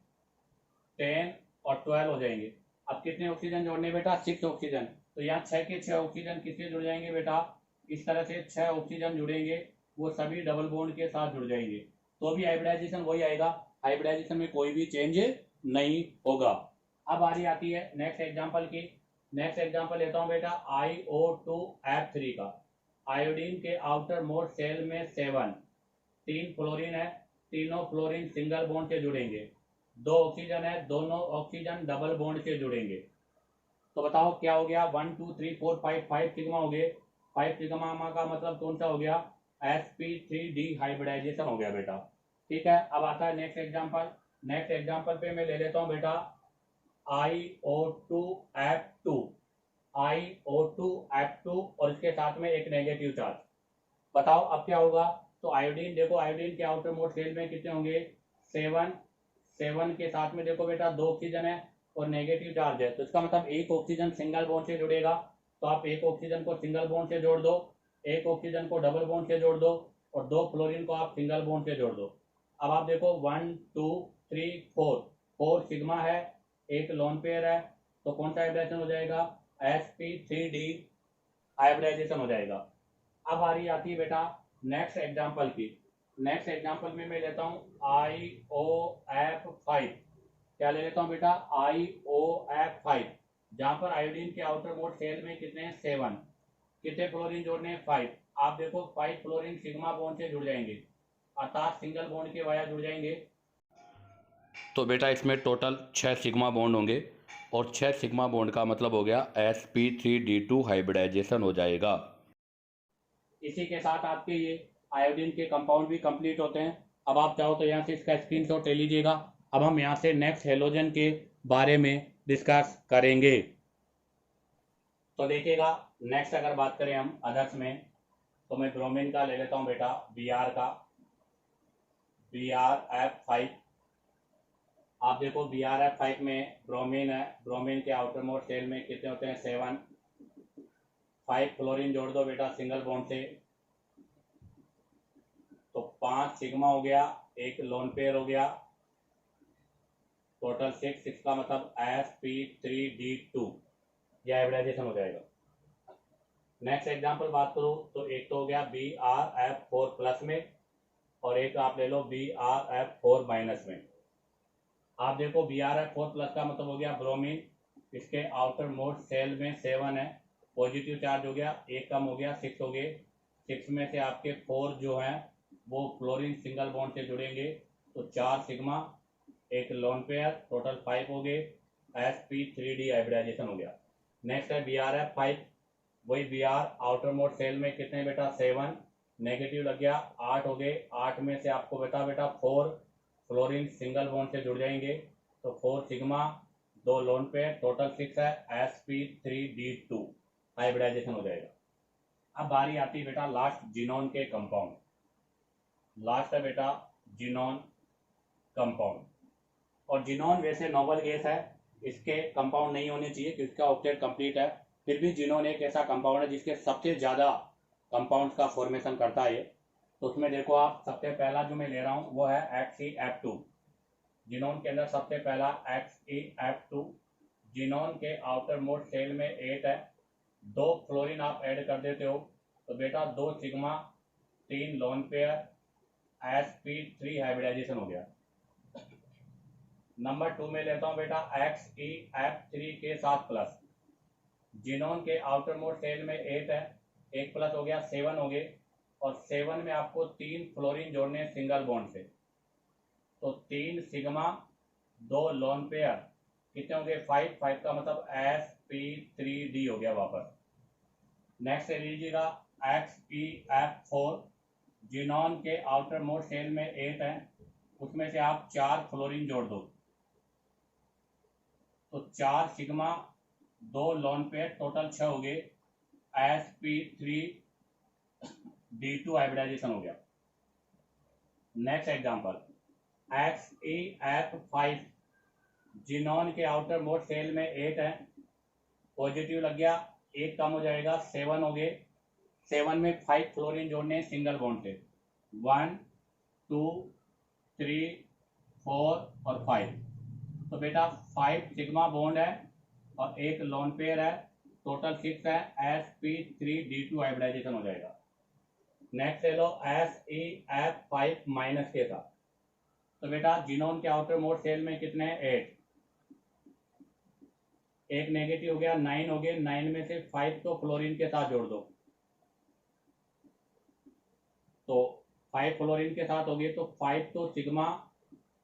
10 और 12 हो जाएंगे। अब कितने ऑक्सीजन जोड़ने बेटा, 6 ऑक्सीजन। तो यहाँ 6 के 6 ऑक्सीजन किससे जुड़ जाएंगे बेटा, इस तरह से 6 ऑक्सीजन जुड़ेंगे, वो सभी डबल बॉन्ड के साथ जुड़ जाएंगे, तो भी हाइब्रिडाइजेशन वही आएगा, हाइब्रिडाइजेशन में कोई भी चेंज नहीं होगा। अब बारी आती है नेक्स्ट एग्जाम्पल की। नेक्स्ट एग्जाम्पल लेता हूँ बेटा IO2F3 का। आयोडीन के आउटर मोस्ट सेल में 7, 3 फ्लोरीन है, तीनों फ्लोरीन सिंगल बॉन्ड से जुड़ेंगे। 2 ऑक्सीजन है, दोनों ऑक्सीजन डबल बॉन्ड से जुड़ेंगे। तो बताओ क्या हो गया, 1 2 3 4 5, 5 सिग्मा हो गए। 5 सिग्मा का मतलब कौन सा हो गया, sp3d हाइब्रिडाइजेशन हो गया बेटा। ठीक है, अब आता है नेक्स्ट एग्जांपल। नेक्स्ट एग्जांपल पे मैं ले लेता हूं बेटा IO2F2। IO2F2 और इसके साथ में एक नेगेटिव चार्ज। बताओ अब क्या होगा, तो आयोडीन देखो, आयोडीन के आउटर मोस्ट शेल में कितने होंगे, 7। 7 के साथ में देखो बेटा 2 ऑक्सीजन है और नेगेटिव चार्ज है, तो इसका मतलब एक ऑक्सीजन सिंगल बॉन्ड से जुड़ेगा। तो आप एक ऑक्सीजन को सिंगल बॉन्ड से जोड़ दो, एक ऑक्सीजन को डबल बॉन्ड से जोड़ दो, और 2 फ्लोरीन को आप सिंगल बॉन्ड से जोड़ दो। अब आप देखो 1 2 3 4, 4 सिग्मा है, एक लोन पेयर है, तो कौन सा हाइब्रिडाइजेशन हो जाएगा, sp3d हाइब्रिडाइजेशन हो जाएगा। अब आ रही आती है बेटा नेक्स्ट एग्जांपल की। नेक्स्ट एग्जांपल में मैं लेता हूं IOF5। क्या ले लेता हूं बेटा, IOF5, जहां पर आयोडीन के आउटर मोस्ट शेल में कितने हैं, 7। कितने फ्लोरीन जोड़ने हैं, 5। आप देखो 5 फ्लोरीन सिग्मा बॉन्ड से जुड़ जाएंगे, अर्थात सिंगल बॉन्ड के वाया जुड़ जाएंगे। तो बेटा इसमें टोटल 6 सिग्मा बॉन्ड होंगे, और 6 सिग्मा बॉन्ड का मतलब हो गया sp3d2 हाइब्रिडाइजेशन हो जाएगा। इसी के साथ आपके ये आयोडीन के कंपाउंड भी कंप्लीट होते हैं। अब आप चाहो तो यहाँ से इसका स्क्रीनशॉट ले लीजिएगा। अब हम यहाँ से नेक्स्ट हेलोजन के बारे में डिस्कस करेंगे। तो देखिएगा, नेक्स्ट अगर बात करें हम अदर्स में, तो मैं ब्रोमीन का ले लेता हूँ बेटा, Br का, BrF5। आप देखो BrF5 में ब्रोमीन है, ब्रोमीन के आउटर मोस्ट शेल में कितने होते हैं, 7। 5 फ्लोरीन जोड़ दो बेटा सिंगल बॉन्ड से, तो 5 सिग्मा हो गया, एक लोन पेयर हो गया, टोटल 6। 6 का मतलब sp3d2, यह हाइब्रिडाइजेशन हो जाएगा। नेक्स्ट एग्जांपल बात करूं तो एक तो हो गया BrF4 प्लस में, और एक आप ले लो BrF4 माइनस में। आप देखो BrF4 प्लस का मतलब हो गया ब्रोमीन, इसके आउटर मोस्ट सेल में 7 है, पॉजिटिव चार्ज हो गया, एक कम हो गया, 6 हो गए। 6 में से आपके 4 जो हैं वो फ्लोरीन सिंगल बॉन्ड से जुड़ेंगे, तो 4 सिग्मा, एक लोन पेयर, टोटल 5 हो गए, sp3d हाइब्रिडाइजेशन हो गया। नेक्स्ट है BrF5। वही B R outermost shell में कितने बेटा 7, नेगेटिव लग गया 8 हो गए, 8 में से आपको बेटा 4 फ्लोरीन सिंगल बॉन्ड से जुड़ जाएंगे, तो 4 सिग्मा, 2 लोन पेयर, टोटल 6 है, sp3d2 हाइब्रिडाइजेशन हो जाएगा। अब बारी आती है बेटा लास्ट जिनोन के कंपाउंड। लास्ट है बेटा जिनोन कंपाउंड, और जिनोन वैसे नोबल गैस है, इसके कंपाउंड नहीं होने चाहिए क्योंकि इसका ऑक्टेट कंप्लीट है, फिर भी जिनोन एक ऐसा कंपाउंड है जिसके सबसे ज्यादा कंपाउंड का फॉर्मेशन करता है। तो उसमें देखो आप, सबसे पहला जो मैं ले रहा हूं वो है XeF2। जिनोन के अंदर सबसे पहला XeF2, जिनोन के आउटर मोस्ट शेल में 8 है, 2 फ्लोरीन आप ऐड कर देते हो तो बेटा 2 sigma, 3 lone pair, sp3 hybridisation हो गया। नंबर 2 में लेता हूं बेटा XeF3 के साथ प्लस, जिनोन के आउटर मोस्ट शेल में 8 है, 1 प्लस हो गया 7 हो गए, और 7 में आपको 3 फ्लोरीन जोड़ने सिंगल बॉन्ड से, तो 3 सिग्मा, 2 लोन पेयर, कितने हो गए 5, 5 का मतलब sp3d हो गया वापस। नेक्स्ट ले लीजिएगा XeF4, जिनोन के आउटर मोस्ट शेल में 8 है, उसमें से आप 4 फ्लोरीन जोड़ दो, तो 4 सिग्मा, 2 लोन पेयर, टोटल 6 हो गए, sp3d2 हाइब्रिडाइजेशन हो गया। नेक्स्ट एग्जांपल XeF5, जिनोन के आउटर मोस्ट शेल में 8 है, पॉजिटिव लग गया, 1 कम हो जाएगा 7 हो गए, 7 में 5 फ्लोरीन जोड़ने सिंगल बॉन्ड से, 1 2 3 4 और 5, तो बेटा 5 सिग्मा बॉन्ड है और 1 लोन पेयर है, टोटल 6 है, sp3d2 हाइब्रिडाइजेशन हो जाएगा। नेक्स्ट ले लो XeF5 माइनस के साथ, तो बेटा जिनोन के आउटर मोस्ट शेल में कितने हैं 8, 1 नेगेटिव हो गया 9 हो गए, 9 में से 5 तो फ्लोरीन के साथ जोड़ दो, तो 5 फ्लोरीन के साथ हो गए, तो 5 तो सिग्मा,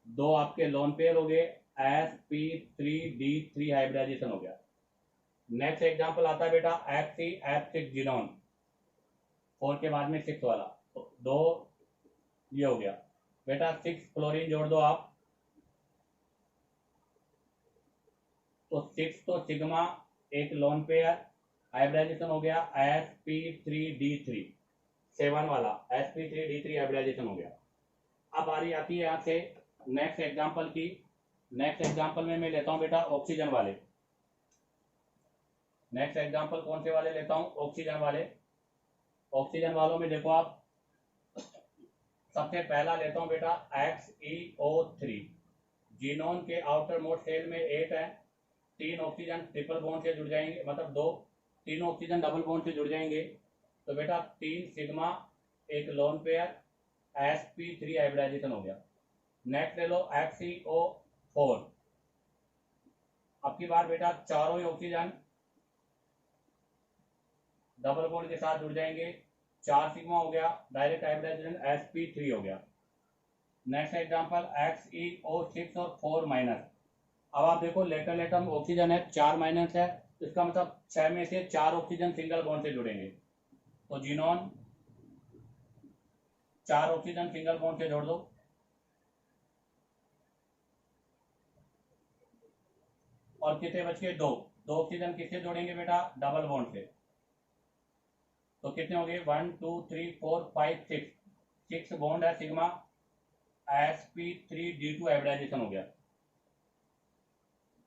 2 आपके लोन पेयर हो गए, sp3d3 हाइब्रिडाइजेशन हो गया। नेक्स्ट एग्जांपल आता है बेटा XeF6 जिनोन, 4 के बाद में 6 वाला, तो 2 ये हो गया बेटा, 6 फ्लोरीन जोड़ दो आप, तो 6 तो सिग्मा, 1 लोन पेयर, हाइब्रिडाइजेशन हो गया sp3d3, 7 वाला sp3d3 हाइब्रिडाइजेशन हो गया। अब बारी आती है यहाँ से नेक्स्ट एग्जांपल की। नेक्स्ट एग्जांपल में मैं लेता हूं बेटा ऑक्सीजन वाले। नेक्स्ट एग्जांपल कौन से वाले लेता हूं, ऑक्सीजन वाले। ऑक्सीजन वालों में देखो आप, सबसे पहला लेता हूं बेटा XeO3, जिनोन के आउटर मोस्ट शेल में 8 है, 3 ऑक्सीजन ट्रिपल बॉन्ड से जुड़ जाएंगे, मतलब 3 ऑक्सीजन डबल बॉन्ड से जुड़ जाएंगे, तो बेटा 3 sigma, 1 lone pair, sp3 hybridisation हो गया। नेक्स्ट ले लो XeO4, अब की बार बेटा चारों ही ऑक्सीजन डबल बॉन्ड के साथ जुड़ जाएंगे, 4 सिग्मा हो गया, डायरेक्ट हाइब्रिडाइजेशन sp3 हो गया। नेक्स्ट एग्जांपल XeO6 और 4 माइनस। अब आप देखो लेटर एटम ऑक्सीजन है, 4 माइनस है, तो इसका मतलब 6 में से 4 ऑक्सीजन सिंगल बॉन्ड से जुड़ेंगे, तो जिनोन 4 ऑक्सीजन सिंगल बॉन्ड से जोड़ दो, और कितने बच के 2 ऑक्सीजन किससे जोड़ेंगे बेटा, डबल बॉन्ड से, तो कितने हो गए 1 2 3 4 5 6 बॉन्ड है सिग्मा, sp3d2 हाइब्रिडाइजेशन हो गया।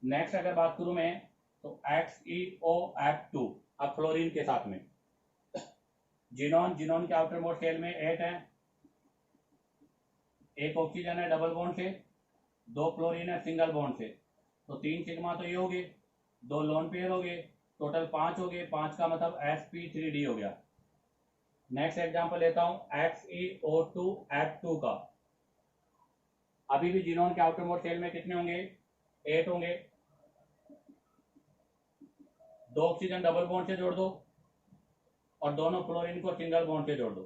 नेक्स्ट अगर बात करूं मैं, तो XeOF2, अब फ्लोरीन के साथ में, जिनोन के आउटर मोस्ट शेल में 8 है, 1 ऑक्सीजन है डबल बॉन्ड से, 2 फ्लोरीन है सिंगल बॉन्ड से, तो 3 सिग्मा तो ये हो गए, 2 लोन पेयर हो गए, टोटल 5 हो गए, 5 का मतलब sp3d हो गया। नेक्स्ट एग्जांपल लेता हूं XeO2F2 का, अभी भी जिनोन के आउटर मोस्ट शेल में कितने होंगे 8 होंगे, 2 ऑक्सीजन डबल बॉन्ड से जोड़ दो और दोनों फ्लोरीन को सिंगल बॉन्ड से जोड़ दो,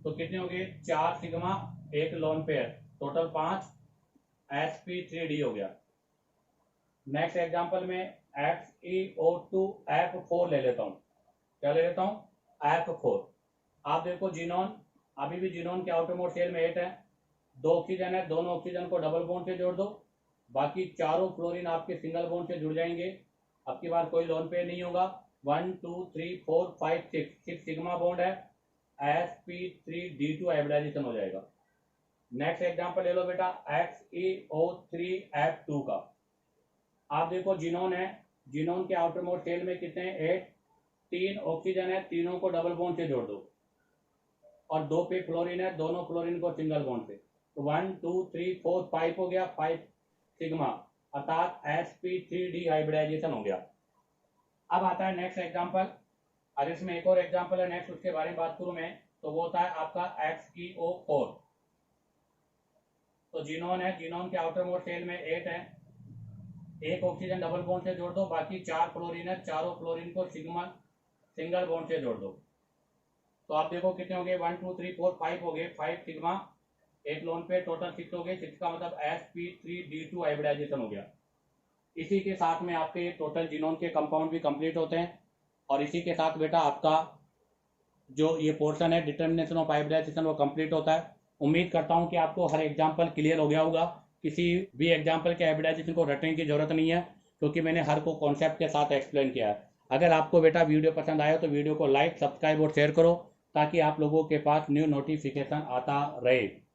तो कितने हो गए 4 sigma, 1 lone pair, total 5, sp3d हो गया। नेक्स्ट एग्जांपल में XeO2F4 ले लेता हूं, क्या ले लेता हूँ, F4। आप देखो जीनोन, अभी भी जीनोन के आउटर मोस्ट शेल में 8 है, 2 ऑक्सीजन है, दोनों ऑक्सीजन को डबल बॉन्ड से जोड़ दो, बाकी चारों फ्लोरीन आपके सिंगल बॉन्ड से जुड़ जाएंगे। अब की बार कोई लोन पेयर नहीं होगा। 1 2 3 4 5 6 सिग्मा बॉन्ड है, sp3d2 हाइब्रिडाइजेशन हो जाएगा। नेक्स्ट एग्जांपल ले लो बेटा XeO3F2 का। आप देखो जीनोन है, जीनोन के आउटर मोस्ट शेल में कितने हैं, 8, 3 ऑक्सीजन है, तीनों को डबल बॉन्ड से जोड़ दो, और 2 पे फ्लोरीन है, दोनों फ्लोरीन को सिंगल बॉन्ड से, तो 1 2 3 4 5 हो गया, 5 सिग्मा, अर्थात sp3d हाइब्रिडाइजेशन हो गया। अब आता है नेक्स्ट एग्जांपल, और इसमें एक और एग्जांपल है नेक्स्ट, उसके बारे में बात करूं मैं, तो वो होता है आपका XeO4। तो जीनोन है, जीनोन के आउटर मोस्ट शेल में 8 है, 1 ऑक्सीजन डबल बॉन्ड से जोड़ दो, बाकी 4 फ्लोरीन है, चारों फ्लोरीन को सिग्मा सिंगल बॉन्ड से जोड़ दो, तो आप देखो कितने हो गए, 1 2 3 4 5 हो गए, 5 सिग्मा, 1 लोन पे, टोटल 6 हो गए, 6 का मतलब sp3d2 हाइब्रिडाइजेशन हो गया। इसी के साथ में आपके टोटल जीनोम के कंपाउंड भी कंप्लीट होते हैं, और इसी के साथ बेटा आपका जो ये पोर्शन है डिटर्मिनेशन ऑफ हाइब्रिडाइजेशन वो कंप्लीट होता है। उम्मीद करता हूं कि आपको हर एग्जांपल क्लियर हो गया होगा, किसी भी एग्जांपल के हाइब्रिडाइजेशन को रटने की जरूरत नहीं है, क्योंकि मैंने हर को कॉन्सेप्ट के साथ एक्सप्लेन किया है। अगर आपको बेटा वीडियो पसंद आया तो वीडियो को लाइक, सब्सक्राइब और शेयर करो, ताकि आप लोगों के पास न्यू नोटिफिकेशन आता रहे।